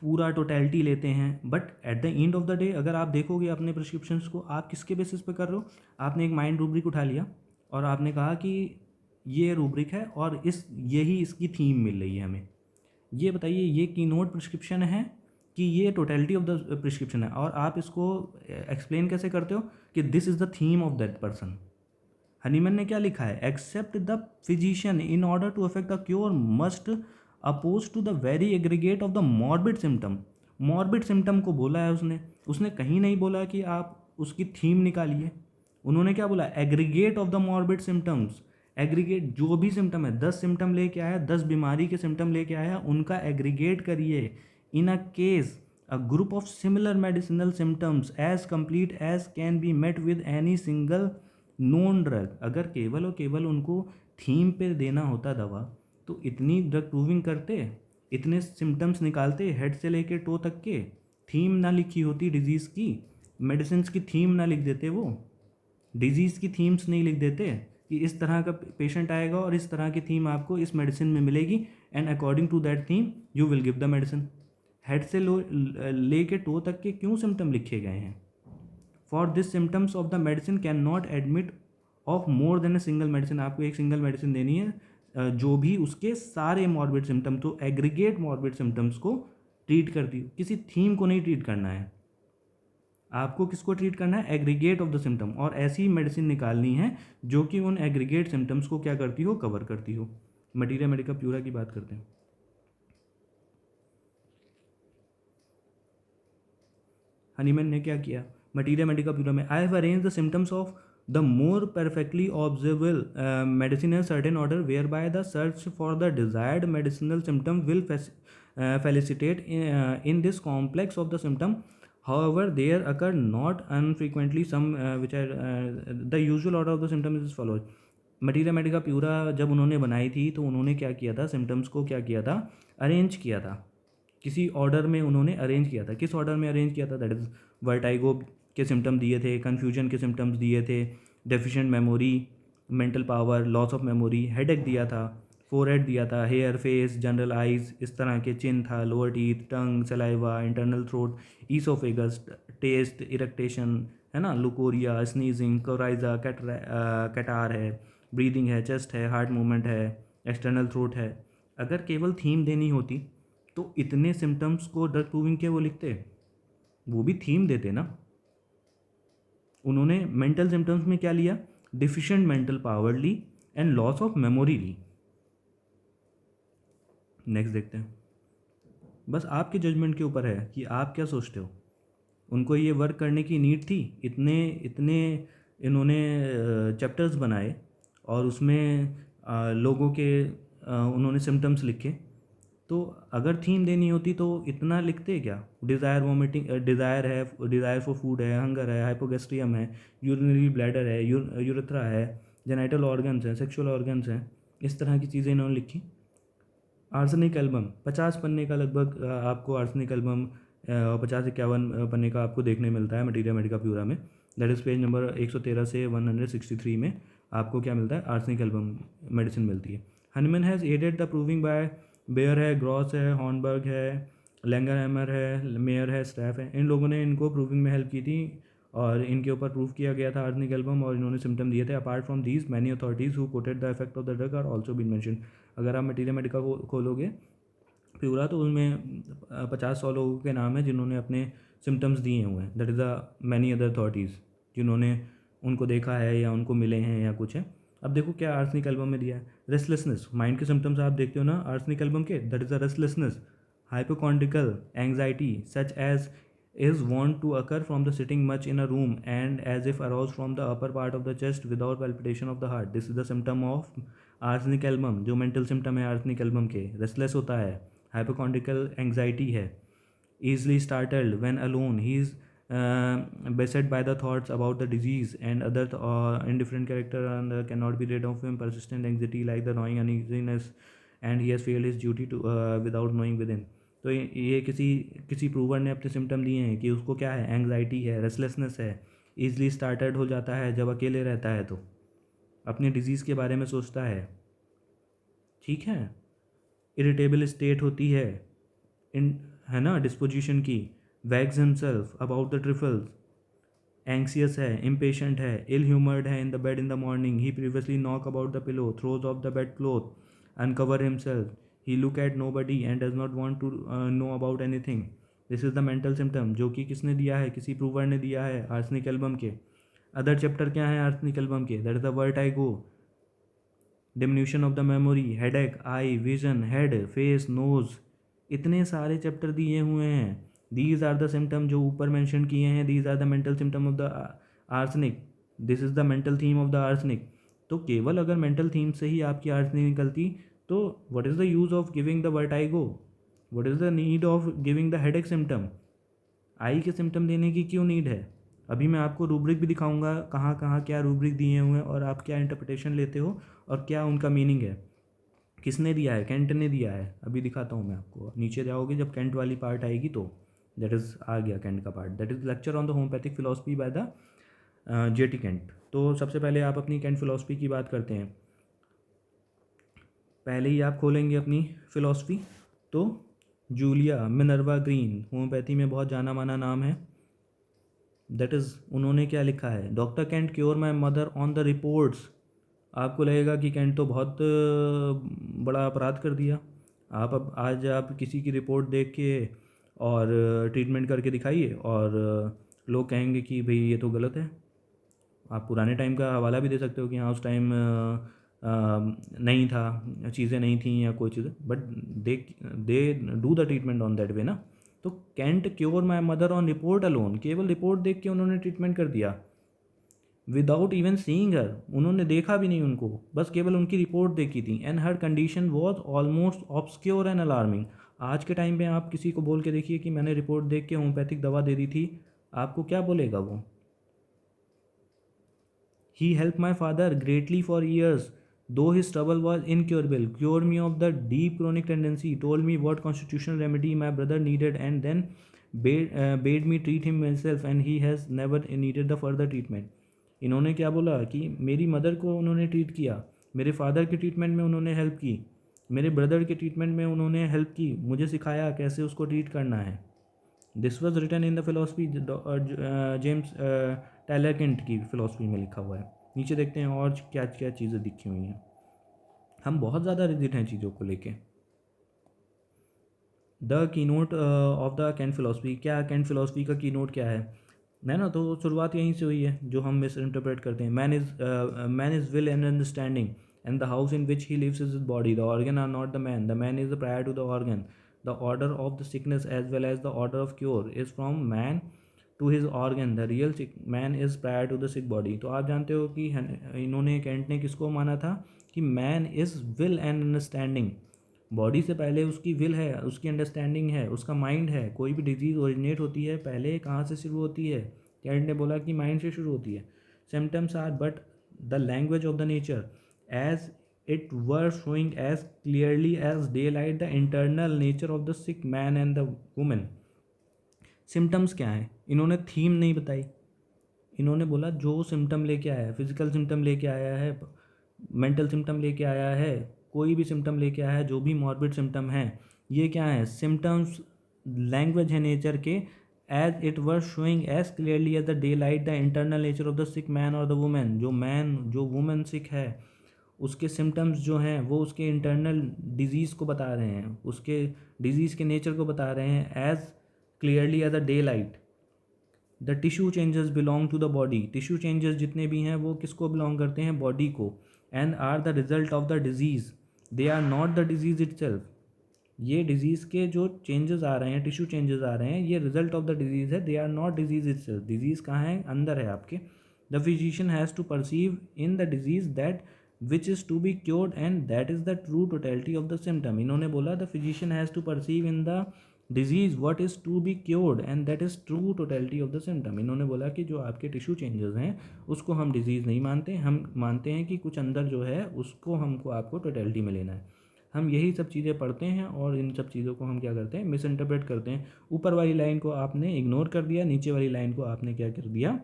पूरा टोटलिटी लेते हैं, but at the end of the day अगर आप देखोगे अपने प्रिस्क्रिप्शंस को, आप किसके बेसिस पे कर रहे हो, आपने एक माइंड रूब्रिक उठा लिया और आपने कहा कि ये रूब्रिक है और यही इसकी थीम मिल रही है हमें। ये बताइए ये की नोट प्रिस्क्रिप्शन है कि ये टोटलिटी ऑफ द प्रिस्क्रिप्शन है, और आप इसको एक्सप्लेन कैसे करते हो कि this is the theme of that person. Hahnemann ने क्या लिखा है, except the physician in order to affect the cure must oppose to the very aggregate of the morbid symptom. Morbid symptom को बोला है उसने कहीं नहीं बोला कि आप उसकी थीम निकालिए। उन्होंने क्या बोला, aggregate of the morbid symptoms. Aggregate जो भी सिम्टम है, 10 सिम्टम लेके आया, 10 बीमारी के सिम्टम लेके आया, उनका एग्रीगेट करिए in a case a group of similar medicinal symptoms as complete as can be met with any single known drug। अगर केवल और केवल उनको थीम पे देना होता दवा तो इतनी ड्रग प्रूविंग करते, इतने सिम्टम्स निकालते हेड से लेके टो तक के, थीम ना लिखी होती डिजीज़ की, मेडिसिन की थीम ना लिख देते, वो डिजीज़ की थीम्स नहीं लिख देते कि इस तरह का पेशेंट आएगा और इस तरह की थीम आपको इस मेडिसिन में मिलेगी and according to that theme you will give the medicine. Head से ले के टो तक के क्यों सिम्टम लिखे गए हैं, for this symptoms of the medicine can not admit of more than a single medicine. आपको एक सिंगल मेडिसिन देनी है जो भी उसके सारे मॉर्बिड सिम्टम, तो एग्रीगेट मॉर्बिड सिम्टम्स को ट्रीट करती हो, किसी थीम को नहीं ट्रीट करना है आपको। किसको ट्रीट करना है, एग्रीगेट ऑफ द सिम्टम, और ऐसी मेडिसिन निकालनी है जो कि उन एग्रीगेट सिम्टम्स को क्या करती हो, कवर करती हो। मटीरिया मेडिका प्यूरा की बात करते हैं। हनीमैन ने क्या किया, मटीरिया मेडिका प्यूरा में, I have arrange the symptoms of the more perfectly observable medicine in certain order whereby the search for the desired medicinal symptom will facilitate in this complex of the symptom However, there occur not unfrequently some which are the usual order of the symptoms is followed. Materia Medica pura जब उन्होंने बनाई थी तो उन्होंने क्या किया था, symptoms को क्या किया था, अरेंज किया था, किसी ऑर्डर में उन्होंने अरेंज किया था. किस ऑर्डर में अरेंज किया था? दैट इज़ वर्टाइगो के सिम्टम दिए थे, कन्फ्यूजन के सिम्टम्स दिए थे, deficient memory, mental power, loss of memory, headache दिया था, फोरहेड दिया था, हेयर, फेस, जनरल आइज, इस तरह के, चिन था, lower teeth, tongue, saliva, internal throat, oesophagus, taste, eructation, है ना, लुकोरिया, स्नीजिंग, कोराइजा, कैटार है, ब्रीदिंग है, चेस्ट है, हार्ट मूवमेंट है, एक्सटर्नल थ्रोट है. अगर केवल थीम देनी होती तो इतने सिम्टम्स को ड्रग प्रूविंग के वो लिखते, वो भी थीम देते ना. उन्होंने मेंटल सिम्टम्स में क्या लिया? डिफिशिएंट मेंटल पावर ली एंड लॉस ऑफ मेमोरी ली. नेक्स्ट देखते हैं. बस आपके जजमेंट के ऊपर है कि आप क्या सोचते हो. उनको ये वर्क करने की नीड थी, इतने इतने इन्होंने चैप्टर्स बनाए और उसमें लोगों के उन्होंने सिम्टम्स लिखे. तो अगर थीम देनी होती तो इतना लिखते क्या? डिज़ायर वॉमिटिंग, डिज़ायर है, डिज़ायर फॉर फूड है, हंगर है, हाइपोगैस्ट्रियम है, यूरिनरी ब्लैडर है, यूरेथ्रा है, जेनाइटल ऑर्गन्स हैं, सेक्सुअल ऑर्गन्स हैं, इस तरह की चीज़ें इन्होंने लिखी. आर्सेनिक एल्बम 50 पन्ने का लगभग आपको आर्सेनिक एल्बम 50-51 पन्ने का आपको देखने मिलता है मटीरिया मेडिका प्यूरा में. दैट इज़ पेज नंबर 113 से 163 में आपको क्या मिलता है? आर्सेनिक एल्बम मेडिसिन मिलती है. Hahnemann has added the proving by Baehr है, ग्रॉस है, हॉर्नबर्ग है, लैंगरहैमर है, मेयर है, स्टैफ है. इन लोगों ने इनको प्रूविंग में हेल्प की थी और इनके ऊपर प्रूव किया गया था आर्सेनिक एल्बम और इन्होंने सिम्टम दिए थे. Apart from these many authorities who quoted the effect of the drug are also been mention. अगर आप मटीरिया मेडिका को खोलोगे प्यूरा तो उसमें 50-100 लोगों के नाम है जिन्होंने अपने सिम्टम्स दिए हुए हैं. That is the many other authorities जिन्होंने उनको देखा है या उनको मिले हैं या कुछ है. अब देखो क्या आर्सेनिक एल्बम में दिया है. रेस्टलेसनेस, माइंड के सिम्टम्स आप देखते हो ना आर्सेनिक एल्बम के. That is the restlessness, hypochondriacal anxiety such as is wont to occur from the sitting much in a room and as if aroused from the upper part of the chest without palpitation of the heart. This is the symptom of arsenic album. जो mental symptom है arsenic album के, restless होता है, hypochondriacal anxiety है, easily startled when alone, he is beset by the thoughts about the disease and other indifferent character and cannot be rid of him, persistent anxiety like the gnawing uneasiness and he has failed his duty to without knowing within. तो ये किसी किसी prover ने अपने symptom दिए हैं कि उसको क्या है, एंग्जाइटी है, रेस्टलेसनेस है, ईजली स्टार्टेड हो जाता है जब अकेले रहता है तो अपनी डिजीज़ के बारे में सोचता है, ठीक है, इरिटेबल स्टेट होती है इन, है ना, डिस्पोजिशन की, wags himself about the trifles, anxious है, इम्पेशेंट है, इल ह्यूमर्ड है in the bed in the morning, he previously knock about the pillow, throws off the bed cloth, uncover himself, he look at nobody and does not want to know about anything. This is the mental symptom जो कि किसने दिया है, किसी prover ने दिया है arsenic album के. अदर चैप्टर क्या है आर्सेनिक एल्बम के? That is the vertigo, diminution of the memory, headache, eye, vision, head, face, nose, इतने सारे चैप्टर दिए हुए हैं. दीज आर द सिम्टम जो ऊपर मेंशन किए हैं. These are the mental symptom of the arsenic. This is the mental theme of the arsenic. तो केवल अगर मेंटल थीम से ही आपकी आर्सेनिक निकलती तो what is the use of giving the vertigo, what is the need of giving the headache symptom. Eye के symptom देने की क्यों नीड है? अभी मैं आपको रूब्रिक भी दिखाऊंगा कहाँ कहाँ क्या रूब्रिक दिए हुए हैं और आप क्या इंटरप्रिटेशन लेते हो और क्या उनका मीनिंग है. किसने दिया है? कैंट ने दिया है. अभी दिखाता हूँ मैं आपको. नीचे जाओगे जब कैंट वाली पार्ट आएगी तो दैट इज़ आ गया कैंट का part. That is lecture on the homoeopathic philosophy by the J.T. Kent. तो सबसे पहले आप अपनी कैंट फिलॉसफी की बात करते हैं. पहले ही आप खोलेंगे अपनी फिलॉसफी तो जूलिया मिनर्वा ग्रीन होम्योपैथी में बहुत जाना माना नाम है. दैट इज़ उन्होंने क्या लिखा है, doctor Kent cure my mother on the reports. आपको लगेगा कि कैंट तो बहुत बड़ा अपराध कर दिया. अब आज आप किसी की रिपोर्ट देख के और ट्रीटमेंट करके दिखाइए और लोग कहेंगे कि भाई ये तो गलत है. आप पुराने टाइम का हवाला भी दे सकते हो कि हाँ उस टाइम नहीं था, चीज़ें नहीं थी या कोई चीज़, but they do the treatment on that way ना. तो can't cure my mother on report alone, केवल रिपोर्ट देख के उन्होंने ट्रीटमेंट कर दिया. विदाउट इवन सीइंग हर, उन्होंने देखा भी नहीं उनको, बस केवल उनकी रिपोर्ट देखी थी. And her condition was almost obscure and alarming. आज के टाइम पे आप किसी को बोल के देखिए कि मैंने रिपोर्ट देख के होम्योपैथिक दवा दे दी थी, आपको क्या बोलेगा वो? He helped my father greatly for years, though his trouble was incurable. Cured me of the deep chronic tendency, told me what constitutional remedy my brother needed, and then bade me treat him myself, and he has never needed the further treatment. इन्होंने क्या बोला कि मेरी mother को उन्होंने treat किया, मेरे father के ट्रीटमेंट में उन्होंने हेल्प की, मेरे ब्रदर के ट्रीटमेंट में उन्होंने हेल्प की, मुझे सिखाया कैसे उसको ट्रीट करना है. This was written in the philosophy, James Tyler Kent की फिलोसफी में लिखा हुआ है. नीचे देखते हैं और क्या क्या चीज़ें लिखी हुई हैं. हम बहुत ज़्यादा रिजिड हैं चीज़ों को लेके. The key note of the Kent philosophy. क्या कैंट फिलोसफी का की नोट क्या है ना? तो शुरुआत यहीं से हुई है जो हम मिस इंटरप्रेट करते हैं. Man is will and understanding and the house in which he lives is body. The organ are not the man is the prior to the organ. The order of the sickness as well as the order of cure is from man to his organ. The real man is prior to the sick body. तो आप जानते हो कि इन्होंने cantt ने किसको माना था कि man is will and understanding. Body से पहले उसकी विल है, उसकी अंडरस्टैंडिंग है, उसका माइंड है. कोई भी डिजीज़ ओरिजिनेट होती है पहले कहाँ से शुरू होती है? कैंट ने बोला कि माइंड से शुरू होती है. Symptoms are but the language of the nature as it were showing as clearly as daylight the internal nature of the sick man and the women. Symptoms क्या हैं? इन्होंने थीम नहीं बताई. इन्होंने बोला जो सिम्टम लेके आया है, फिजिकल सिम्टम लेके आया है, मेंटल सिम्टम लेके आया है, कोई भी सिम्टम लेके आया है, जो भी मॉर्बिड सिम्टम है, ये क्या है? सिम्टम्स लैंग्वेज है नेचर के. As it were showing as clearly as the daylight the internal nature of the sick man और द वुमेन. जो वुमेन सिक है उसके सिम्टम्स जो हैं वो उसके इंटरनल डिजीज़ को बता रहे हैं, उसके डिजीज़ के नेचर को बता रहे हैं as clearly as a daylight. The tissue changes belong to the body. Tissue changes जितने भी हैं वो किसको बिलोंग करते हैं? बॉडी को. And are the result of the disease, they are not the disease itself. ये डिजीज़ के जो चेंजेस आ रहे हैं, टिश्यू चेंजेस आ रहे हैं, ये रिजल्ट ऑफ द डिजीज़ है. They are not disease itself. Disease कहाँ है? अंदर है आपके. The physician has to perceive in the disease that which is to be cured and that is the true totality of the symptom. इन्होंने बोला the physician has to perceive in the disease what is to be cured and that is true totality of the symptom. इन्होंने बोला कि जो आपके tissue changes हैं उसको हम डिजीज़ नहीं मानते, हम मानते हैं कि कुछ अंदर जो है उसको हमको आपको टोटलिटी में लेना है. हम यही सब चीज़ें पढ़ते हैं और इन सब चीज़ों को हम क्या करते हैं? मिस इंटरप्रेट करते हैं. ऊपर वाली लाइन को आपने इग्नोर कर दिया, नीचे वाली लाइन को आपने क्या कर दिया?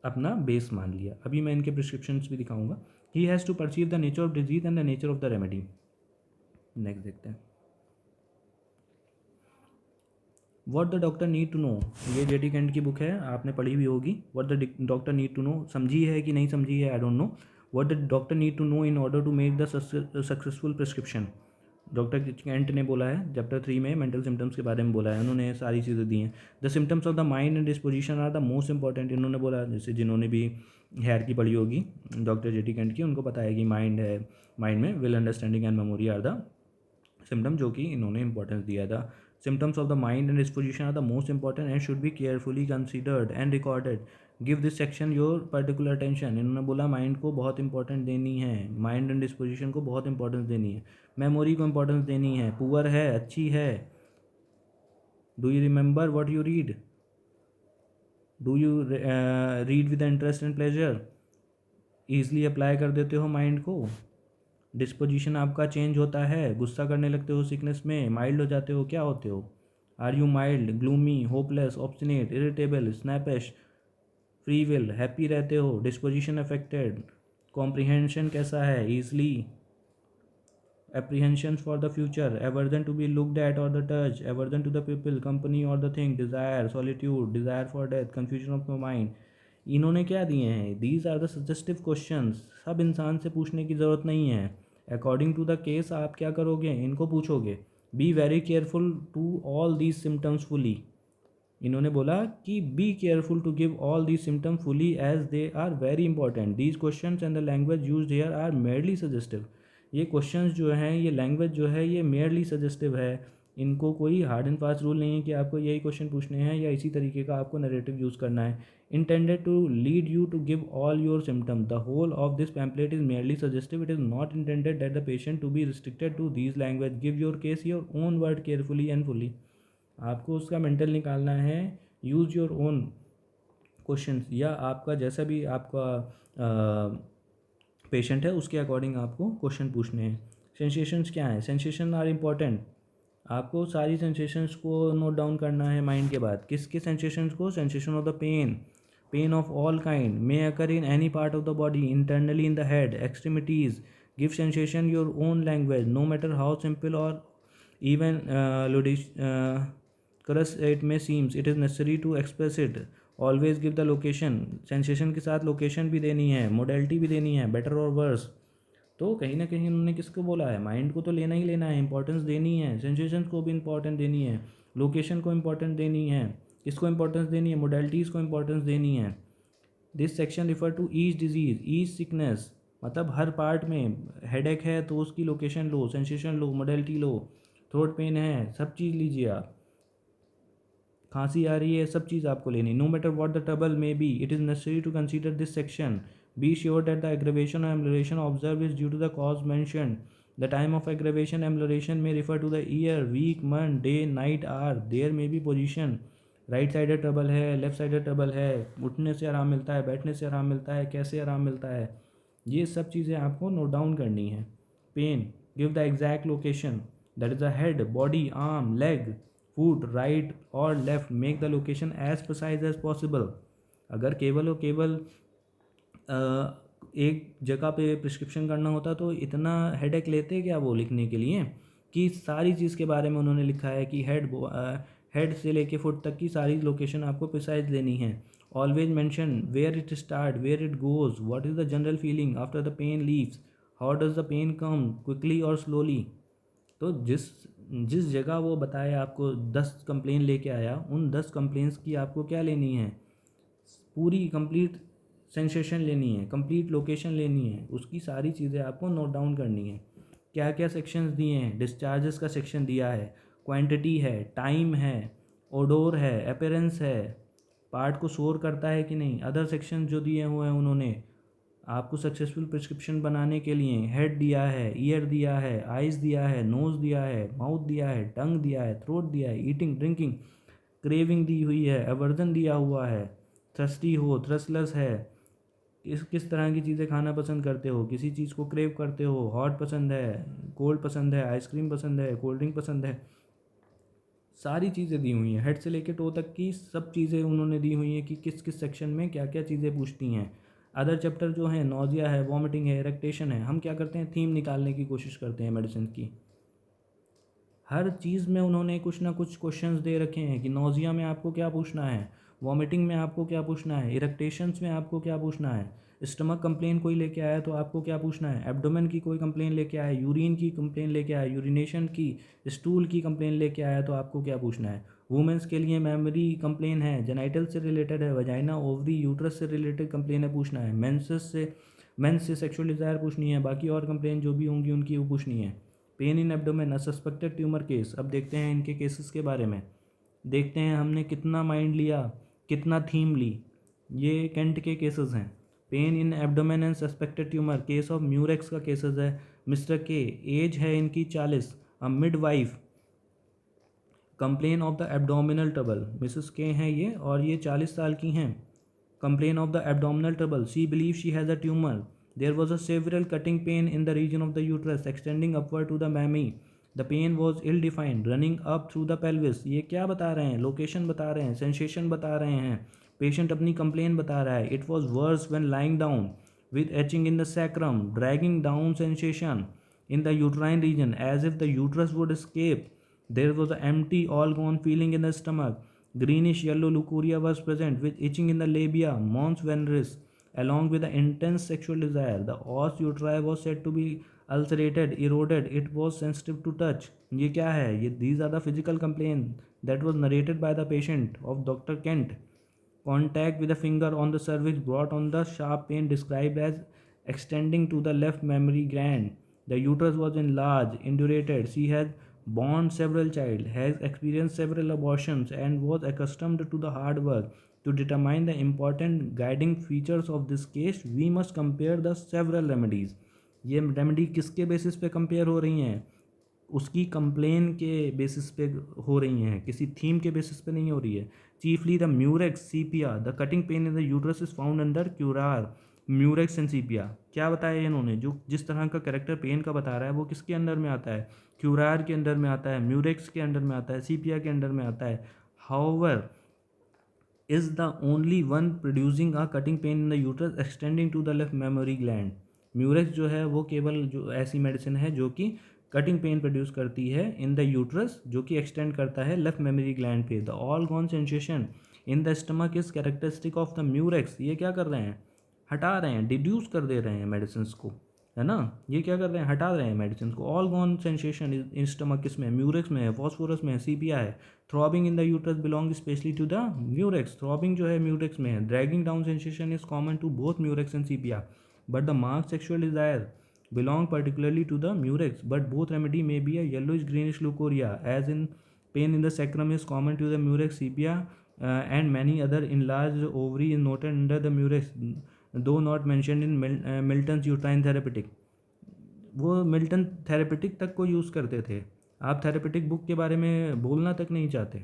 अपना बेस मान लिया. अभी मैं इनके प्रिस्क्रिप्शंस भी दिखाऊंगा. He has to perceive the nature of disease and the nature of the remedy. Next देखते हैं. What the doctor need to know. ये जेडी कैंट की बुक है, आपने पढ़ी हुई होगी. What the doctor need to know, समझी है कि नहीं समझी है I don't know. What the doctor need to know in order to make the successful prescription. Doctor Kent ने बोला है चैप्टर 3 में मेंटल सिम्टम्स के बारे में बोला है. उन्होंने सारी चीज़ें दी हैं. The symptoms of the mind and disposition are the most important. इन्होंने बोला, जैसे जिन्होंने भी हेयर की पढ़ी होगी डॉक्टर जेडी कैंट की, उनको पता है कि माइंड है, माइंड में will, understanding and memory are the symptom, जो कि इन्होंने इंपॉर्टेंस दिया था. Symptoms of the mind and disposition are the most important and should be carefully considered and recorded. Give this section your particular attention. इन्होंने बोला mind को बहुत important देनी है, माइंड एंड डिस्पोजिशन को बहुत इंपॉर्टेंस देनी है, मेमोरी को इंपॉर्टेंस देनी है. पुअर है, अच्छी है. Do you remember what you read? Do you read with interest and pleasure? Easily apply कर देते हो माइंड को. डिस्पोजिशन आपका चेंज होता है, गुस्सा करने लगते हो सिकनेस में, माइल्ड हो जाते हो, क्या होते हो? Are you mild, gloomy, hopeless, obstinate, irritable, snappish, free will, happy रहते हो, डिस्पोजिशन अफेक्टेड, कॉम्प्रिहेंशन कैसा है, easily, apprehensions for the future, aversion to be looked at or the touch, aversion to the people, company or the thing, desire, solitude, desire for death, confusion of the mind. इन्होंने क्या दिए हैं? These are the suggestive questions. सब इंसान से पूछने की ज़रूरत नहीं है. According to the case आप क्या करोगे? इनको पूछोगे. Be very careful to all these symptoms fully. इन्होंने बोला कि be careful to give all these symptoms fully as they are very important. These questions and the language used here are merely suggestive. ये questions जो हैं, ये language जो है, ये मेयरली सजेस्टिव है. इनको कोई हार्ड एंड फास्ट रूल नहीं है कि आपको यही क्वेश्चन पूछने हैं या इसी तरीके का आपको नरेटिव यूज़ करना है. Intended to lead you to give all your symptoms. The whole of this pamphlet is merely suggestive. It is not intended that the patient to be restricted to these language. Give your case your own word carefully and fully. आपको उसका mental निकालना है. Use your own questions या आपका जैसा भी आपका patient है उसके अकॉर्डिंग आपको क्वेश्चन पूछने हैं. सेंसेशंस क्या हैं? Sensation are important. आपको सारी सेंसेशंस को नोट डाउन करना है माइंड के बाद. किसके सेंसेशंस को? Sensation of the pain. Pain of all kind may occur in any part of the body, internally in the head, extremities. Give sensation your own language, no matter how simple or even ludicrous it may seem. It is necessary to express it. Always give the location. Sensation के साथ location भी देनी है, modality भी देनी है, better or worse. तो कहीं ना कहीं उन्होंने किसको बोला है? माइंड को तो लेना ही लेना है, इंपॉर्टेंस देनी है, सेंसेशंस को भी इंपॉर्टेंट देनी है, लोकेशन को इंपॉर्टेंस देनी है, किसको इंपॉर्टेंस देनी है? मोडालिटीज़ को इंपॉर्टेंस देनी है. This section refer to each disease, each sickness. मतलब हर पार्ट में हेडेक है तो उसकी लोकेशन लो, सेंसेशन लो, मोडालिटी लो. थ्रोट पेन है, सब चीज़ लीजिए आप. खांसी आ रही है, सब चीज़ आपको लेनी. No matter what the trouble may be, it is necessary to consider this section. Be sure that the aggravation और amelioration observe is due to the cause mentioned. The time of aggravation amelioration में refer to the year, week, month, day, night, hour. There may be position. Right sided trouble है, left sided trouble है, उठने से आराम मिलता है, बैठने से आराम मिलता है, कैसे आराम मिलता है, ये सब चीज़ें आपको नोट डाउन करनी है. Pain, give the exact location. That is the head, body, arm, leg, foot, right और left. Make the location as precise as possible. अगर केवल और केवल एक जगह पे प्रिस्क्रिप्शन करना होता तो इतना हेडेक लेते क्या वो लिखने के लिए कि सारी चीज़ के बारे में उन्होंने लिखा है कि हेड से लेके फुट तक की सारी लोकेशन आपको प्रिसाइज लेनी है. Always mention where it start, where it goes, what is the general feeling after the pain leaves, how does the pain come, quickly और स्लोली. तो जिस जिस जगह वो बताया आपको 10 कंप्लेन लेके आया, उन 10 कंप्लेंट्स की आपको क्या लेनी है? पूरी कंप्लीट सेंसेशन लेनी है, कंप्लीट लोकेशन लेनी है, उसकी सारी चीज़ें आपको नोट डाउन करनी है. क्या क्या सेक्शंस दिए हैं? डिस्चार्जेस का सेक्शन दिया है, क्वांटिटी है, टाइम है, ओडोर है, अपीयरेंस है, पार्ट को शोर करता है कि नहीं. अदर सेक्शन जो दिए हुए हैं उन्होंने आपको सक्सेसफुल प्रिस्क्रिप्शन बनाने के लिए हेड दिया है, ईयर दिया है, आइज़ दिया है, नोज़ दिया है, माउथ दिया है, टंग दिया है, थ्रोट दिया है, ईटिंग, ड्रिंकिंग, क्रेविंग दी हुई है, एवर्जन दिया हुआ है, थ्रस्टी हो, थ्रसलेस है, किस तरह की चीज़ें खाना पसंद करते हो, किसी चीज़ को क्रेव करते हो, हॉट पसंद है, कोल्ड पसंद है, आइसक्रीम पसंद है, कोल्ड ड्रिंक पसंद है. सारी चीज़ें दी हुई हैं, हेड से लेकर टो तक की सब चीज़ें उन्होंने दी हुई हैं कि किस किस सेक्शन में क्या क्या चीज़ें पूछती हैं. अदर चैप्टर जो हैं, नोजिया है, वॉमिटिंग है, इरेक्टेशन है, हम क्या करते हैं? थीम निकालने की कोशिश करते हैं मेडिसिन की. हर चीज़ में उन्होंने कुछ ना कुछ क्वेश्चंस दे रखे हैं कि नोजिया में आपको क्या पूछना है, वॉमिटिंग में आपको क्या पूछना है, इरेक्टेशंस में आपको क्या पूछना है, स्टमक कंप्लेन कोई लेके आया तो आपको क्या पूछना है, एब्डोमेन की कोई कंप्लेन लेके आया, यूरिन की कंप्लेन लेके आया, यूरिनेशन की, स्टूल की कंप्लेन लेके आया तो आपको क्या पूछना है. वुमेंस के लिए मेमोरी कंप्लेन है, जेनाइटल से रिलेटेड है, वजाइना, ओवरी, यूट्रस से रिलेटेड कंप्लेन है पूछना है, मेंस से सेक्सुअल डिज़ायर पूछनी है, बाकी और कंप्लेन जो भी होंगी उनकी वो पूछनी है. Pain in abdomen, a suspected tumour case. अब देखते हैं इनके केसेस के बारे में. देखते हैं हमने कितना माइंड लिया, कितना थीम ली. ये कैंट के केसेस हैं. Pain in abdomen and suspected tumour, case of Murex का केसेस है. मिस्टर के, एज है इनकी 40, a mid wife, complain of the abdominal trouble. Mrs के हैं ये और ये 40 साल की हैं. Complain of the abdominal trouble. She believes she has a tumor. There was a severe cutting pain in the region of the uterus extending upward to the mammary. The pain was ill defined, running up through the pelvis. ये क्या बता रहे हैं? Location बता रहे हैं, sensation बता रहे हैं, पेशेंट अपनी कंप्लेन बता रहा है. It was worse when lying down with etching in the sacrum, dragging down sensation in the uterine region as if the uterus would escape. There was an empty, all gone feeling in the stomach. Greenish yellow leukorrhea was present with itching in the labia, mons veneris, along with the intense sexual desire. The os uteri was said to be ulcerated, eroded. It was sensitive to touch. ये क्या है? ये these are the physical complaints that was narrated by the patient of Dr. Kent. Contact with the finger on the cervix brought on the sharp pain described as extending to the left mammary gland. The uterus was enlarged, indurated. She had born several child, has experienced several abortions, and was accustomed to the hard work. To determine the important guiding features of this case, we must compare the several remedies. ये remedy किसके basis पे compare हो रही हैं? उसकी complain के basis पे हो रही हैं, किसी थीम के बेसिस पे नहीं हो रही है. Chiefly the murex sepia, the cutting pain in the uterus is found under क्यूरार म्यूरेक्स एंड सीपिया. क्या बताया इन्होंने? जो जिस तरह का कैरेक्टर पेन का बता रहा है वो किसके अंडर में आता है? क्यूरार के अंडर में आता है, म्यूरेक्स के अंडर में आता है, सीपिया के अंडर में आता है. However is the only one producing a cutting pain in the uterus extending to the left mammary gland. Murex जो है वो केवल जो ऐसी मेडिसिन है जो कि कटिंग पेन प्रोड्यूस करती है इन द यूट्रस, जो कि एक्सटेंड करता है लेफ्ट मेमोरी ग्लैंड पे. The all gone sensation in the stomach is characteristic of the Murex. ये क्या कर रहे हैं? हटा रहे हैं, डिड्यूस कर दे रहे हैं मेडिसिन को, है ना. ये क्या कर रहे हैं? हटा रहे हैं मेडिसिन को. All gone sensation in stomach किसमें? म्यूरेक्स में है, फॉस्फोरस में है, सीपिया है. Throbbing in the uterus belong specially to the murex. Throbbing जो है म्यूरेक्स में है. Dragging down sensation is common to both murex and sepia, but the marked sexual desire belong particularly to the murex, but both remedy may be a yellowish greenish leukorrhea, as in pain in the sacrum is common to the murex sepia, and many other enlarged ovary is noted under the murex, though not mentioned in Milton's uterine therapeutic. वो Milton therapeutic तक को use करते थे. आप therapeutic book के बारे में बोलना तक नहीं चाहते,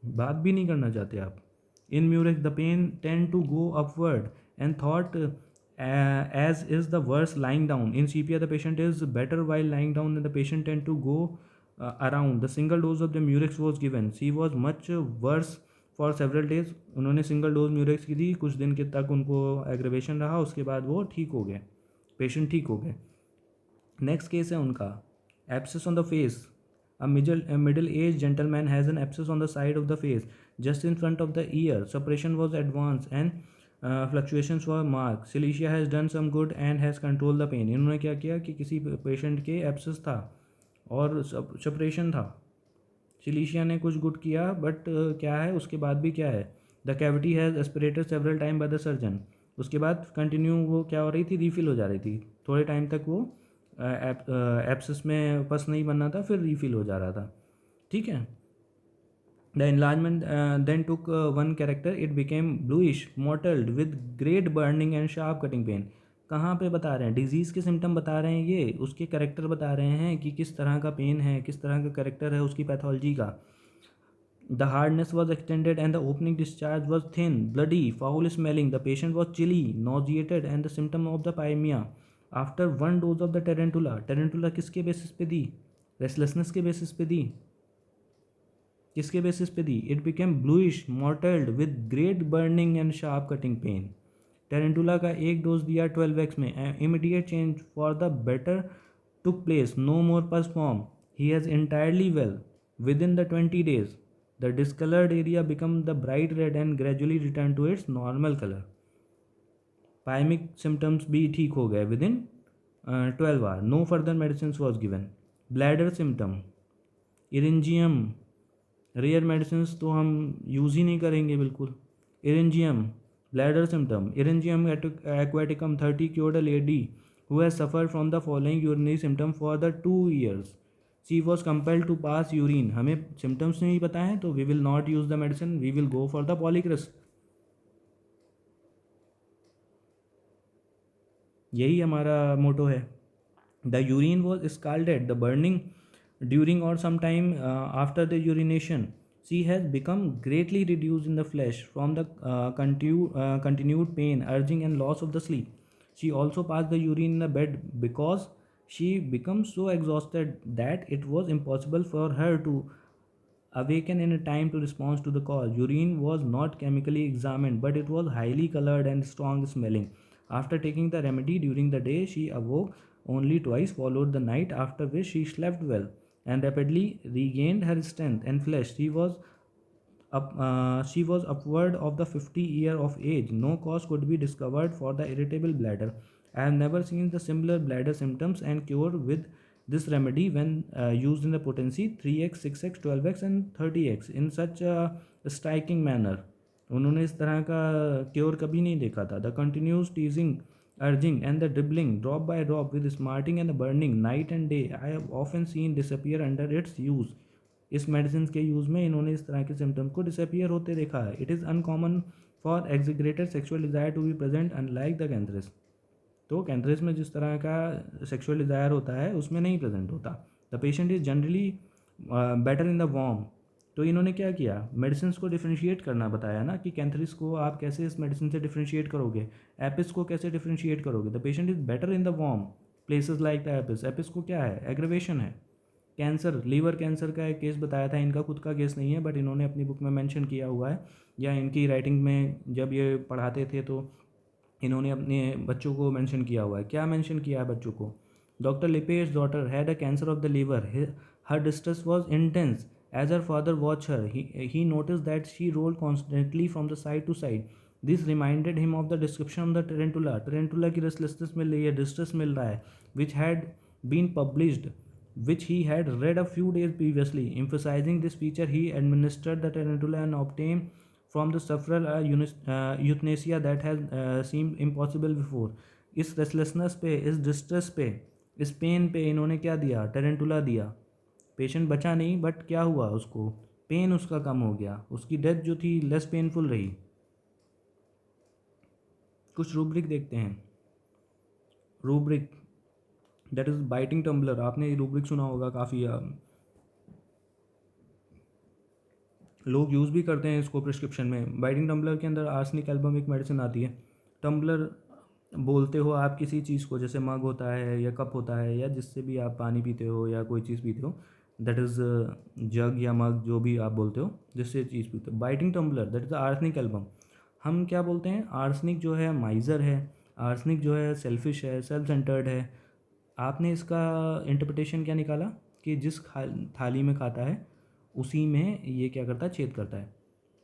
बात भी नहीं करना चाहते आप. In murex the pain tend to go upward and thought as is the worse lying down. In sepia the patient is better while lying down and the patient tend to go around. The single dose of the murex was given. She was much worse for several days. उन्होंने single dose Murex की दी, कुछ दिन के तक उनको aggravation रहा, उसके बाद वो ठीक हो गए, पेशेंट ठीक हो गए. नेक्स्ट केस है उनका abscess on the face. A middle-aged gentleman has an abscess on the side of the face, just in front of the ear. Suppression was advanced and fluctuations were marked. Cilicia has done some good and has controlled the pain. इन्होंने क्या किया कि किसी patient के abscess था और suppression था. Silicea ने कुछ गुड किया, बट क्या है उसके बाद भी क्या है? The cavity has aspirated several time by the surgeon. उसके बाद कंटिन्यू वो क्या हो रही थी? रीफिल हो जा रही थी. थोड़े टाइम तक वो एब्सेस में पस नहीं बनना था, फिर रीफिल हो जा रहा था. ठीक है. The enlargement then took one character. It became bluish mottled with great burning and sharp cutting pain. कहाँ पे बता रहे हैं? डिजीज़ के सिम्टम बता रहे हैं, ये उसके कैरेक्टर बता रहे हैं कि किस तरह का पेन है, किस तरह का कैरेक्टर है उसकी पैथोलॉजी का. The hardness was extended and the opening discharge was thin, bloody, foul smelling. The patient was chilly, nauseated and the symptom of the pyremia. After one dose of the tarantula किसके basis पे दी? Restlessness के basis पे दी. किसके basis पे दी? It became bluish, mottled with great burning and sharp cutting pain. Tarantula का एक dose दिया 12x में. Immediate change for the better took place. No more pus form. He is entirely well. Within the 20 days, the discolored area become the bright red and gradually return to its normal color. Pyemic symptoms भी ठीक हो गए within 12 hours. No further medicines was given. Bladder symptom, eryngium. Rare medicine तो हम use ही नहीं करेंगे बिल्कुल. इरिंजियम. Bladder symptom, Eryngium aquaticum 30 cured a lady who has suffered from the following urinary symptom for the 2 years. She was compelled to pass urine. हमें symptoms नहीं पता है तो we will not use the medicine, we will go for the polycrus. यही हमारा मोटो है. The urine was scalded, the burning during or sometime after the urination. She has become greatly reduced in the flesh from the continued pain, urging and loss of the sleep. She also passed the urine in the bed because she became so exhausted that it was impossible for her to awaken in a time to respond to the call. Urine was not chemically examined, but it was highly colored and strong smelling. After taking the remedy during the day, she awoke only twice, followed the night, after which she slept well and rapidly regained her strength and flesh. She was upward of the 50 year of age. No cause could be discovered for the irritable bladder. I have never seen the similar bladder symptoms and cure with this remedy when used in the potency 3x, 6x, 12x and 30x in such a striking manner. उन्होंने इस तरह का cure कभी नहीं देखा था. The continuous टीजिंग urging and the dribbling drop by drop with smarting and the burning night and day. I have often seen disappear under its use. इस medicine के यूज़ में इन्होंने इस तरह के सिम्टम्स को डिसअपियर होते देखा है. It is uncommon for exaggerated sexual desire to be present unlike the cantharis. तो कैंथरस में जिस तरह का सेक्सुअल डिज़ायर होता है उसमें नहीं प्रेजेंट होता. The patient is generally better in the warm. तो इन्होंने क्या किया, मेडिसिन को डिफ्रेंशिएट करना बताया ना कि कैंथरिस को आप कैसे इस मेडिसिन से डिफ्रेंशिएट करोगे, एपिस को कैसे डिफ्रेंशिएट करोगे. The patient is better in the warm places like the apis. Apis को क्या है, एग्रेवेशन है. कैंसर, लीवर कैंसर का एक केस बताया था, इनका खुद का केस नहीं है बट इन्होंने अपनी बुक में मेंशन किया हुआ है या इनकी राइटिंग में जब ये पढ़ाते थे तो इन्होंने अपने बच्चों को मेंशन किया हुआ है. क्या मेंशन किया है बच्चों को, doctor Lippe's daughter had a cancer of the liver. Her distress was intense as her father watched her. He noticed that she rolled constantly from the side to side. This reminded him of the description of the tarantula. Tarantula की restlessness मिल रही है, distress मिल रहा है, which had been published, which he had read a few days previously. Emphasizing this feature, he administered the tarantula and obtained from the sufferer a euthanasia that has seemed impossible before. इस restlessness पे, इस distress पे, इस pen पे इन्होंने क्या दिया, tarantula दिया. पेशेंट बचा नहीं बट क्या हुआ, उसको पेन उसका कम हो गया, उसकी डेथ जो थी लेस पेनफुल रही. कुछ रूब्रिक देखते हैं. Rubric that is biting tumbler. आपने रूब्रिक सुना होगा, काफ़ी लोग यूज़ भी करते हैं इसको प्रिस्क्रिप्शन में. बाइटिंग टम्बलर के अंदर आर्सेनिक एल्बम एक मेडिसिन आती है. टम्बलर बोलते हो आप किसी चीज़ को, जैसे मग होता है या कप होता है या जिससे भी आप पानी पीते हो या कोई चीज़ पीते हो, दैट इज़ जग या मग, जो भी आप बोलते हो जिससे चीज़ पीते हो. Biting tumbler that is arsenic album. हम क्या बोलते हैं, आर्सेनिक जो है माइज़र है, आर्सेनिक जो है सेल्फिश है, सेल्फ सेंटर्ड है. आपने इसका इंटरप्रिटेशन क्या निकाला कि जिस थाली में खाता है उसी में ये क्या करता है, छेद करता है.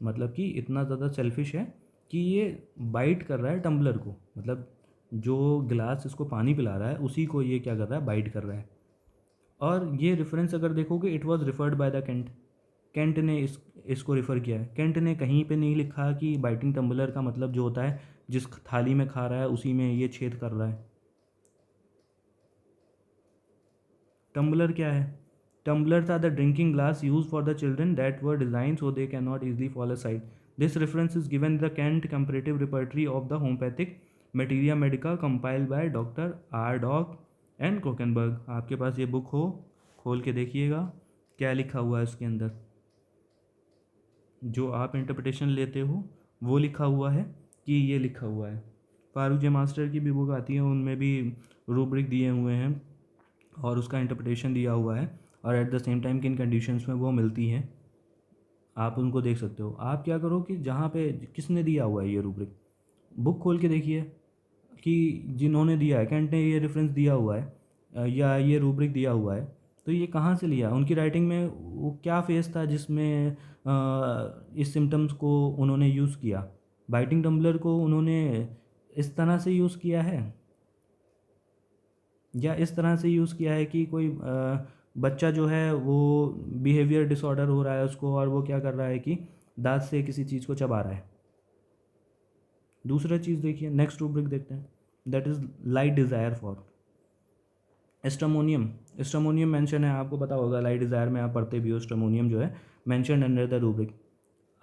मतलब कि इतना ज़्यादा सेल्फिश है कि ये बाइट कर रहा है टम्बलर को. मतलब जो गिलास इसको पानी पिला रहा है उसी को ये क्या कर रहा है, बाइट कर रहा है. और ये रेफरेंस अगर देखोगे, it was referred by the Kent. Kent ने इसको रिफ़र किया है. कैंट ने कहीं पे नहीं लिखा कि बाइटिंग टम्बलर का मतलब जो होता है जिस थाली में खा रहा है उसी में ये छेद कर रहा है. टम्बलर क्या है, tumblers are the drinking glass used for the children that were designed so they cannot easily fall aside. This reference is given in the Kent comparative repertory of the homeopathic materia medica compiled by Dr. R. Dog and Krokenberg. आपके पास ये book हो, खोल के देखिएगा क्या लिखा हुआ है उसके अंदर. जो आप इंटरप्रिटेशन लेते हो वो लिखा हुआ है कि ये लिखा हुआ है. फारूक जे मास्टर की भी बुक आती है, उनमें भी रूब्रिक दिए हुए हैं और उसका इंटरप्रिटेशन दिया हुआ है और एट द सेम टाइम किन कंडीशंस में वो मिलती हैं आप उनको देख सकते हो. आप क्या करो कि जहाँ पे किसने दिया हुआ है ये रूब्रिक, बुक खोल के देखिए कि जिन्होंने दिया है, कैंट ने ये रेफरेंस दिया हुआ है या ये रूब्रिक दिया हुआ है, तो ये कहाँ से लिया, उनकी राइटिंग में वो क्या फेस था जिसमें इस सिम्टम्स को उन्होंने यूज़ किया. बाइटिंग टम्बलर को उन्होंने इस तरह से यूज़ किया है या इस तरह से यूज़ किया है कि कोई बच्चा जो है वो बिहेवियर डिसऑर्डर हो रहा है उसको और वो क्या कर रहा है कि दांत से किसी चीज़ को चबा रहा है. दूसरा चीज़ देखिए, नेक्स्ट रूब्रिक देखते हैं, that is light desire for stramonium. Stramonium mention है, आपको पता होगा, लाइट डिज़ायर में आप पढ़ते भी हो. एस्ट्रामोनियम जो है मेंशन अंडर द रूब्रिक.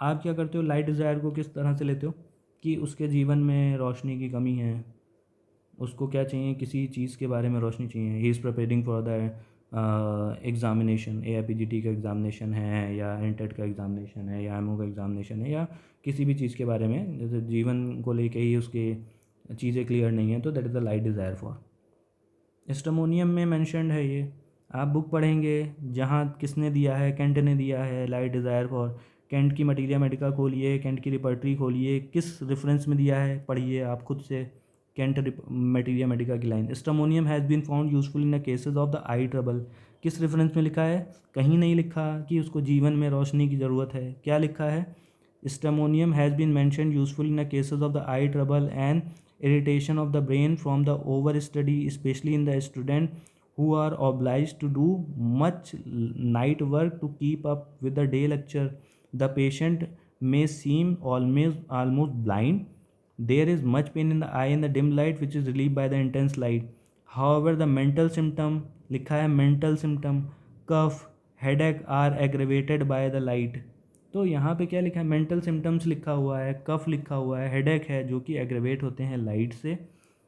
आप क्या करते हो, लाइट डिज़ायर को किस तरह से लेते हो कि उसके जीवन में रोशनी की कमी है, उसको क्या चाहिए, किसी चीज़ के बारे में रोशनी चाहिए. He is preparing for the examination, AIPGT का एग्ज़ामिनेशन है या एंटेट का एग्ज़ामिनेशन है या एमओ का एग्ज़ामिनेशन है या किसी भी चीज़ के बारे में, जैसे जीवन को लेके ही उसके चीज़ें क्लियर नहीं है, तो that is the light desire for. Stramonium में मैंशनड है ये, आप बुक पढ़ेंगे जहाँ किसने दिया है, कैंट ने दिया है लाइट डिज़ायर फॉर. कैंट की मटीरिया मेडिका खोलिए, कैंट की रिपर्टरी खोलिए, किस रेफरेंस में दिया है पढ़िए आप खुद से. कैंट मटीरिया मेडिका की line, stramonium has been found useful in the cases of the eye trouble. किस रेफरेंस में लिखा है, कहीं नहीं लिखा कि उसको जीवन में रोशनी की ज़रूरत है. क्या लिखा है, stramonium has been mentioned useful in the cases of the eye trouble and irritation of the brain from the overstudy, especially in the student who are obliged to do much night work to keep up with the day lecture. The patient may seem almost blind There is much pain in the eye in the dim light which is relieved by the intense light. However, the mental symptom, लिखा है mental symptom, cough, headache are aggravated by the light. तो यहाँ पे क्या लिखा है, mental symptoms लिखा हुआ है, कफ लिखा हुआ है, हेडेक है जो कि एग्रेवेट होते हैं लाइट से.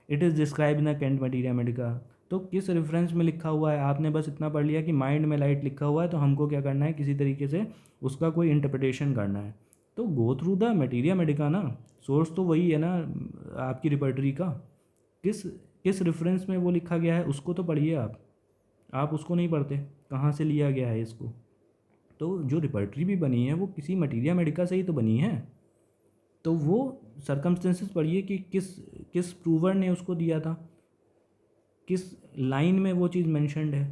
It is describe in the Kent materia medica. तो किस रेफरेंस में लिखा हुआ है, आपने बस इतना पढ़ लिया कि माइंड में लाइट लिखा हुआ है, तो हमको क्या करना है, किसी तरीके से उसका कोई इंटरप्रिटेशन करना है. तो go through the materia Medica ना, सोर्स तो वही है ना आपकी रिपर्टरी का, किस किस रेफरेंस में वो लिखा गया है उसको तो पढ़िए आप उसको नहीं पढ़ते, कहाँ से लिया गया है इसको. तो जो रिपर्टरी भी बनी है वो किसी मटीरिया मेडिका से ही तो बनी है. तो वो सर्कमस्टेंसेस पढ़िए कि किस किस प्रूवर ने उसको दिया था, किस लाइन में वो चीज़ मेंशन्ड है,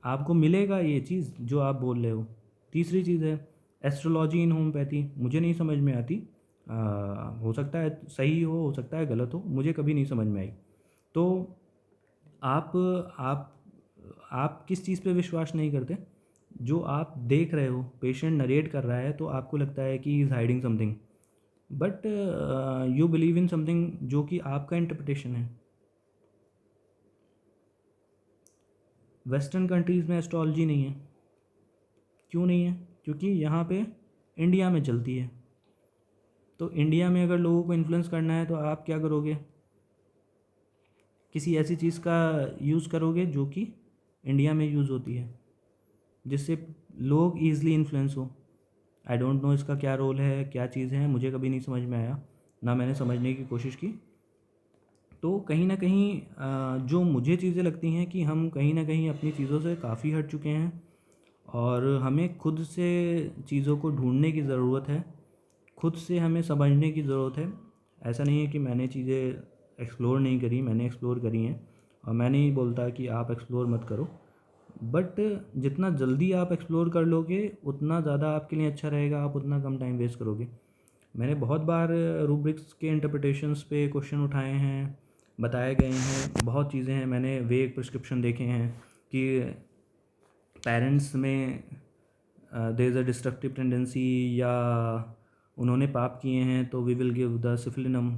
आपको मिलेगा ये चीज़ जो आप बोल रहे हो. तीसरी चीज़ है एस्ट्रोलॉजी इन होम्योपैथी. मुझे नहीं समझ में आती, हो सकता है सही हो सकता है गलत हो, मुझे कभी नहीं समझ में आई. तो आप आप आप किस चीज़ पे विश्वास नहीं करते, जो आप देख रहे हो पेशेंट नरेट कर रहा है तो आपको लगता है कि is hiding something, but you believe in something जो कि आपका इंटरप्रिटेशन है. वेस्टर्न कंट्रीज़ में एस्ट्रोलॉजी नहीं है. क्यों नहीं है? क्योंकि यहाँ पे इंडिया में चलती है. तो इंडिया में अगर लोगों को इन्फ्लुएंस करना है तो आप क्या करोगे, किसी ऐसी चीज़ का यूज़ करोगे जो कि इंडिया में यूज़ होती है, जिससे लोग ईज़िली इन्फ्लुएंस हो. आई डोंट नो इसका क्या रोल है, क्या चीज़ है, मुझे कभी नहीं समझ में आया, ना मैंने समझने की कोशिश की. तो कहीं ना कहीं जो मुझे चीज़ें लगती हैं कि हम कहीं ना कहीं अपनी चीज़ों से काफ़ी हट चुके हैं और हमें खुद से चीज़ों को ढूंढने की ज़रूरत है, खुद से हमें समझने की ज़रूरत है. ऐसा नहीं है कि मैंने चीज़ें एक्सप्लोर नहीं करी, मैंने एक्सप्लोर करी हैं और मैं नहीं बोलता कि आप एक्सप्लोर मत करो, बट जितना जल्दी आप एक्सप्लोर कर लोगे उतना ज़्यादा आपके लिए अच्छा रहेगा, आप उतना कम टाइम वेस्ट करोगे. मैंने बहुत बार रूब्रिक्स के इंटरप्रिटेशंस पे क्वेश्चन उठाए हैं, बताए गए हैं, बहुत चीज़ें हैं. मैंने वेग प्रिस्क्रिप्शन देखे हैं कि पेरेंट्स में there is a destructive tendency, या उन्होंने पाप किए हैं तो we will give the syphilinum,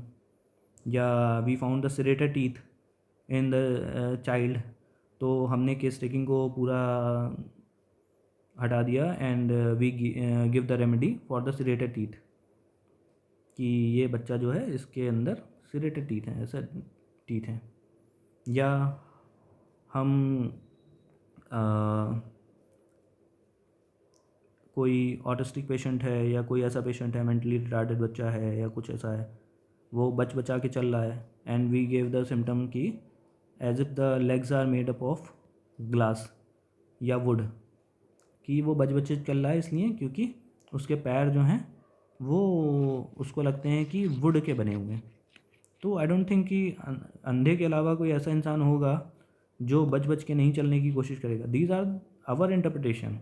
या we found the serrated teeth in the child, तो हमने केस टेकिंग को पूरा हटा दिया and we give the remedy for the serrated teeth, कि ये बच्चा जो है इसके अंदर सिरेटेड टीथ हैं, ऐसा टीथ हैं. या हम कोई ऑटिस्टिक पेशेंट है या कोई ऐसा पेशेंट है, मेंटली रिटार्डेड बच्चा है या कुछ ऐसा है, वो बचा के चल रहा है and we gave the symptom की as if the legs are made up of glass या वुड, कि वो बच्चे चल रहा है इसलिए क्योंकि उसके पैर जो हैं वो उसको लगते हैं कि वुड के बने हुए हैं. तो आई डोंट थिंक कि अंधे के अलावा कोई ऐसा इंसान होगा जो बच के नहीं चलने की कोशिश करेगा. These are our interpretation,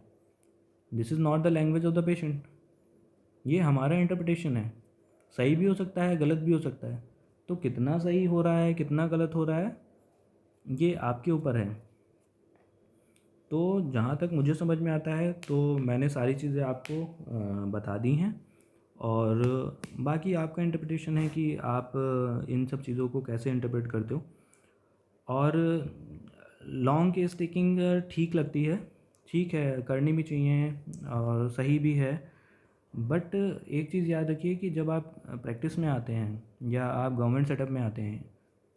this is not the language of the patient. ये हमारा इंटरप्रिटेशन है, सही भी हो सकता है, गलत भी हो सकता है. तो कितना सही हो रहा है, कितना गलत हो रहा है, ये आपके ऊपर है. तो जहाँ तक मुझे समझ में आता है तो मैंने सारी चीज़ें आपको बता दी हैं, और बाकी आपका इंटरप्रिटेशन है कि आप इन सब चीज़ों को कैसे इंटरप्रेट करते हो. और लॉन्ग केस टेकिंग ठीक लगती है, ठीक है, करनी भी चाहिए और सही भी है. बट एक चीज़ याद रखिए कि जब आप प्रैक्टिस में आते हैं या आप गवर्नमेंट सेटअप में आते हैं,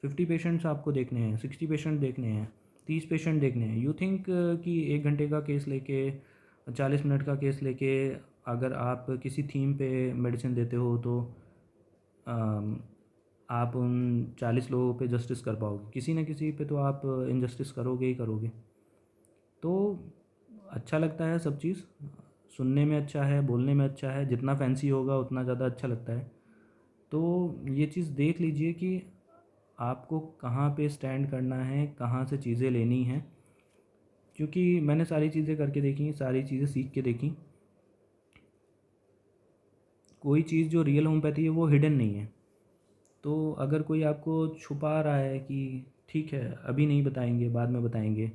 50 पेशेंट्स आपको देखने हैं, 60 पेशेंट देखने हैं, 30 पेशेंट देखने हैं. यू थिंक कि 1 घंटे का केस लेके, 40 मिनट का केस लेके अगर आप किसी थीम पे मेडिसिन देते हो तो आप उन 40 लोगों पे जस्टिस कर पाओगे? किसी न किसी पे तो आप इनजस्टिस करोगे ही करोगे. तो अच्छा लगता है सब चीज़, सुनने में अच्छा है, बोलने में अच्छा है, जितना फैंसी होगा उतना ज़्यादा अच्छा लगता है. तो ये चीज़ देख लीजिए कि आपको कहाँ पे स्टैंड करना है, कहाँ से चीज़ें लेनी हैं, क्योंकि मैंने सारी चीज़ें करके देखी, सारी चीज़ें सीख के देखी. कोई चीज़ जो रियल होम्योपैथी है वो हिडन नहीं है. तो अगर कोई आपको छुपा रहा है कि ठीक है अभी नहीं बताएंगे, बाद में बताएंगे,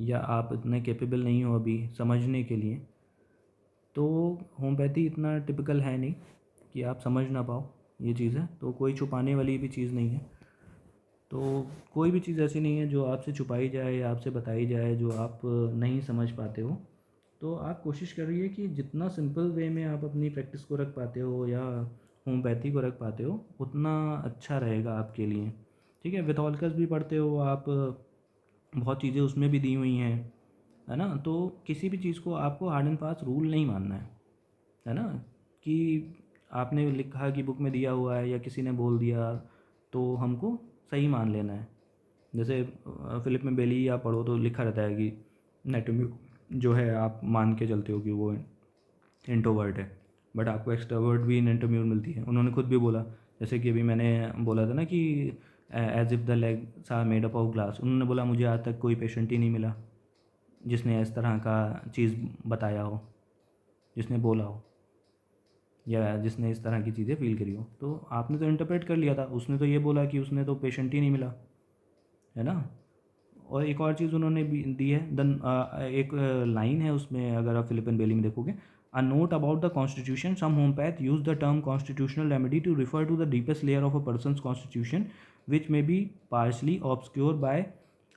या आप इतने कैपेबल नहीं हो अभी समझने के लिए, तो होम्योपैथी इतना टिपिकल है नहीं कि आप समझ ना पाओ ये चीज़ है, तो कोई छुपाने वाली भी चीज़ नहीं है। तो कोई भी चीज़ ऐसी नहीं है जो आपसे छुपाई जाए या आपसे बताई जाए जो आप नहीं समझ पाते हो। तो आप कोशिश करिए कि जितना सिंपल वे में आप अपनी प्रैक्टिस को रख पाते हो या होम्योपैथी को रख पाते हो उतना अच्छा रहेगा आपके लिए। ठीक है, विथॉल्कस भी पढ़ते हो आप, बहुत चीज़ें उसमें भी दी हुई हैं, है ना। तो किसी भी चीज़ को आपको हार्ड एंड फास्ट रूल नहीं मानना है ना, कि आपने लिखा कि बुक में दिया हुआ है या किसी ने बोल दिया तो हमको सही मान लेना है। जैसे फिलिप में बेली आप पढ़ो तो लिखा रहता है कि नेटोमी जो है आप मान के चलते हो कि वो इंट्रोवर्ट है, बट आपको एक्सट्रोवर्ट भी नेटोम्यूर मिलती है। उन्होंने खुद भी बोला, जैसे कि अभी मैंने बोला था ना कि as if the legs are made up of glass, उन्होंने बोला मुझे आज तक कोई पेशेंट ही नहीं मिला जिसने इस तरह का चीज़ बताया हो, जिसने बोला हो या जिसने इस तरह की चीज़ें फील करी हो। तो आपने तो इंटरप्रेट कर लिया था, उसने तो ये बोला कि उसने तो पेशेंट ही नहीं मिला, है ना। और एक और चीज़ उन्होंने भी दी है, एक लाइन है उसमें, अगर आप फिलिप एंड बेली में देखोगे, a note about the constitution, some homoeopath use the term constitutional remedy to refer to the deepest layer of a person's constitution which may be partially obscure by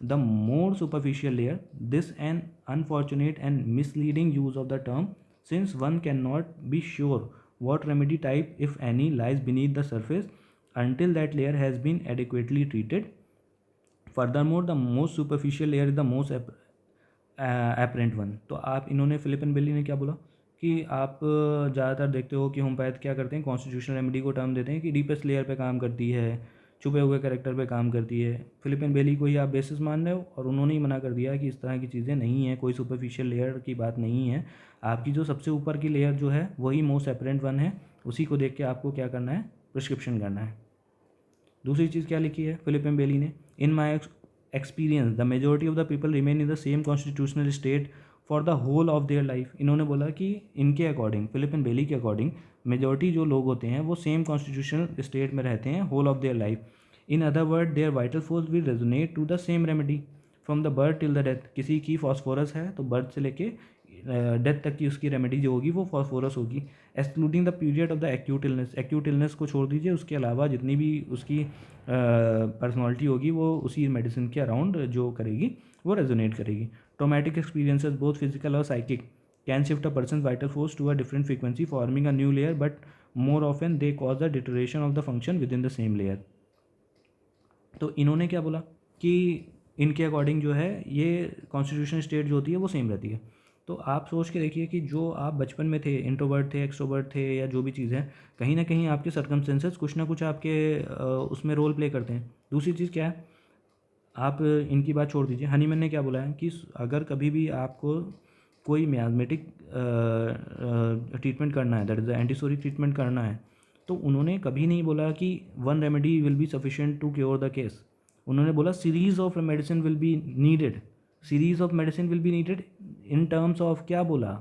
the more superficial layer. This an unfortunate and misleading use of the term, since one cannot be sure what remedy type, if any, lies beneath the surface until that layer has been adequately treated. Furthermore, the most superficial layer is the most apparent one. तो आप इन्होंने Philip and Bailey ने क्या बोला कि आप ज़्यादातर देखते हो कि होम्योपैथ क्या करते हैं, कॉन्स्टिट्यूशनल रेमेडी को टर्म देते हैं कि डीपेस्ट लेयर पे काम करती है, छुपे हुए कैरेक्टर पे काम करती है। फिलिप एंड बेली को ही आप बेसिस मान रहे हो, और उन्होंने ही मना कर दिया कि इस तरह की चीज़ें नहीं हैं, कोई सुपरफिशियल लेयर की बात नहीं है। आपकी जो सबसे ऊपर की लेयर जो है वही मोस्ट एपरेंट वन है, उसी को देख के आपको क्या करना है, प्रिस्क्रिप्शन करना है। दूसरी चीज़ क्या लिखी है फिलिप एंड बेली ने, in my experience the majority of the people remain in the same constitutional state for the whole of their life. इन्होंने बोला कि इनके अकॉर्डिंग, फिलिप एंड बेली के अकॉर्डिंग, मेजोरिटी जो लोग होते हैं वो सेम कॉन्स्टिट्यूशनल स्टेट में रहते हैं whole of their life. In other word, their vital force will resonate to the same remedy from the birth till the death. किसी की फॉस्फोरस है तो बर्थ से लेके डेथ तक की उसकी रेमेडी जो होगी वो फॉस्फोरस होगी, excluding the period of the acute illness. Acute illness को छोड़ दीजिए, उसके अलावा जितनी भी उसकी पर्सनैलिटी होगी वो उसी मेडिसिन के अराउंड जो करेगी वो रेजोनेट करेगी। ट्रोमैटिक एक्सपीरियंसेस बोथ फिजिकल और psychic can shift a person vital force to a different frequency forming a new layer, but more often they cause the deterioration of the function with in the same layer. तो इन्होंने क्या बोला कि इनके according जो है ये constitution state जो होती है वो सेम रहती है। तो आप सोच के देखिए कि जो आप बचपन में थे, इंट्रोवर्ट थे, एक्सट्रोवर्ट थे, या जो भी चीज़ है, कहीं ना कहीं आपके सर्कमस्टेंसेस कुछ ना कुछ आपके उसमें रोल प्ले करते हैं। दूसरी चीज़ क्या है, आप इनकी बात छोड़ दीजिए, हनीमैन ने क्या बोला है कि अगर कभी भी आपको कोई मियाज़मेटिक ट्रीटमेंट करना है, that is the antipsoric treatment करना है, तो उन्होंने कभी नहीं बोला कि one remedy will be sufficient to cure the case. उन्होंने बोला series of medicine will be needed, series of medicine will be needed in terms of क्या बोला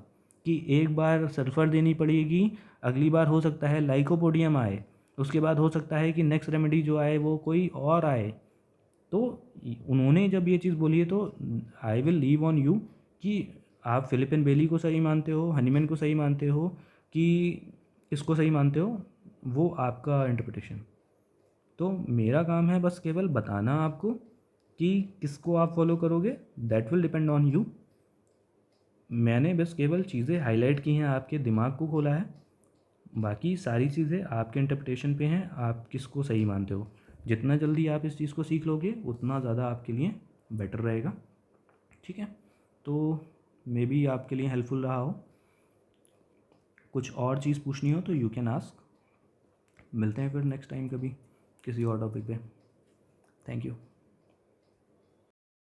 कि एक बार सल्फर देनी पड़ेगी, अगली बार हो सकता है लाइकोपोडियम आए, उसके बाद हो सकता है कि नेक्स्ट रेमेडी जो आए वो कोई और आए। तो उन्होंने जब ये चीज़ बोली है तो I will leave on you कि आप फिलिप एंड बेली को सही मानते हो, हनीमैन को सही मानते हो, कि इसको सही मानते हो, वो आपका इंटरप्रिटेशन। तो मेरा काम है बस केवल बताना आपको कि किसको आप फॉलो करोगे, that will depend on you. मैंने बस केवल चीज़ें हाईलाइट की हैं, आपके दिमाग को खोला है, बाकी सारी चीज़ें आपके इंटरप्रिटेशन पे हैं, आप किसको सही मानते हो। जितना जल्दी आप इस चीज़ को सीख लोगे उतना ज़्यादा आपके लिए बेटर रहेगा। ठीक है, तो मे बी आपके लिए हेल्पफुल रहा हो। कुछ और चीज़ पूछनी हो तो यू कैन आस्क। मिलते हैं फिर नेक्स्ट टाइम कभी किसी और टॉपिक पे। Thank you.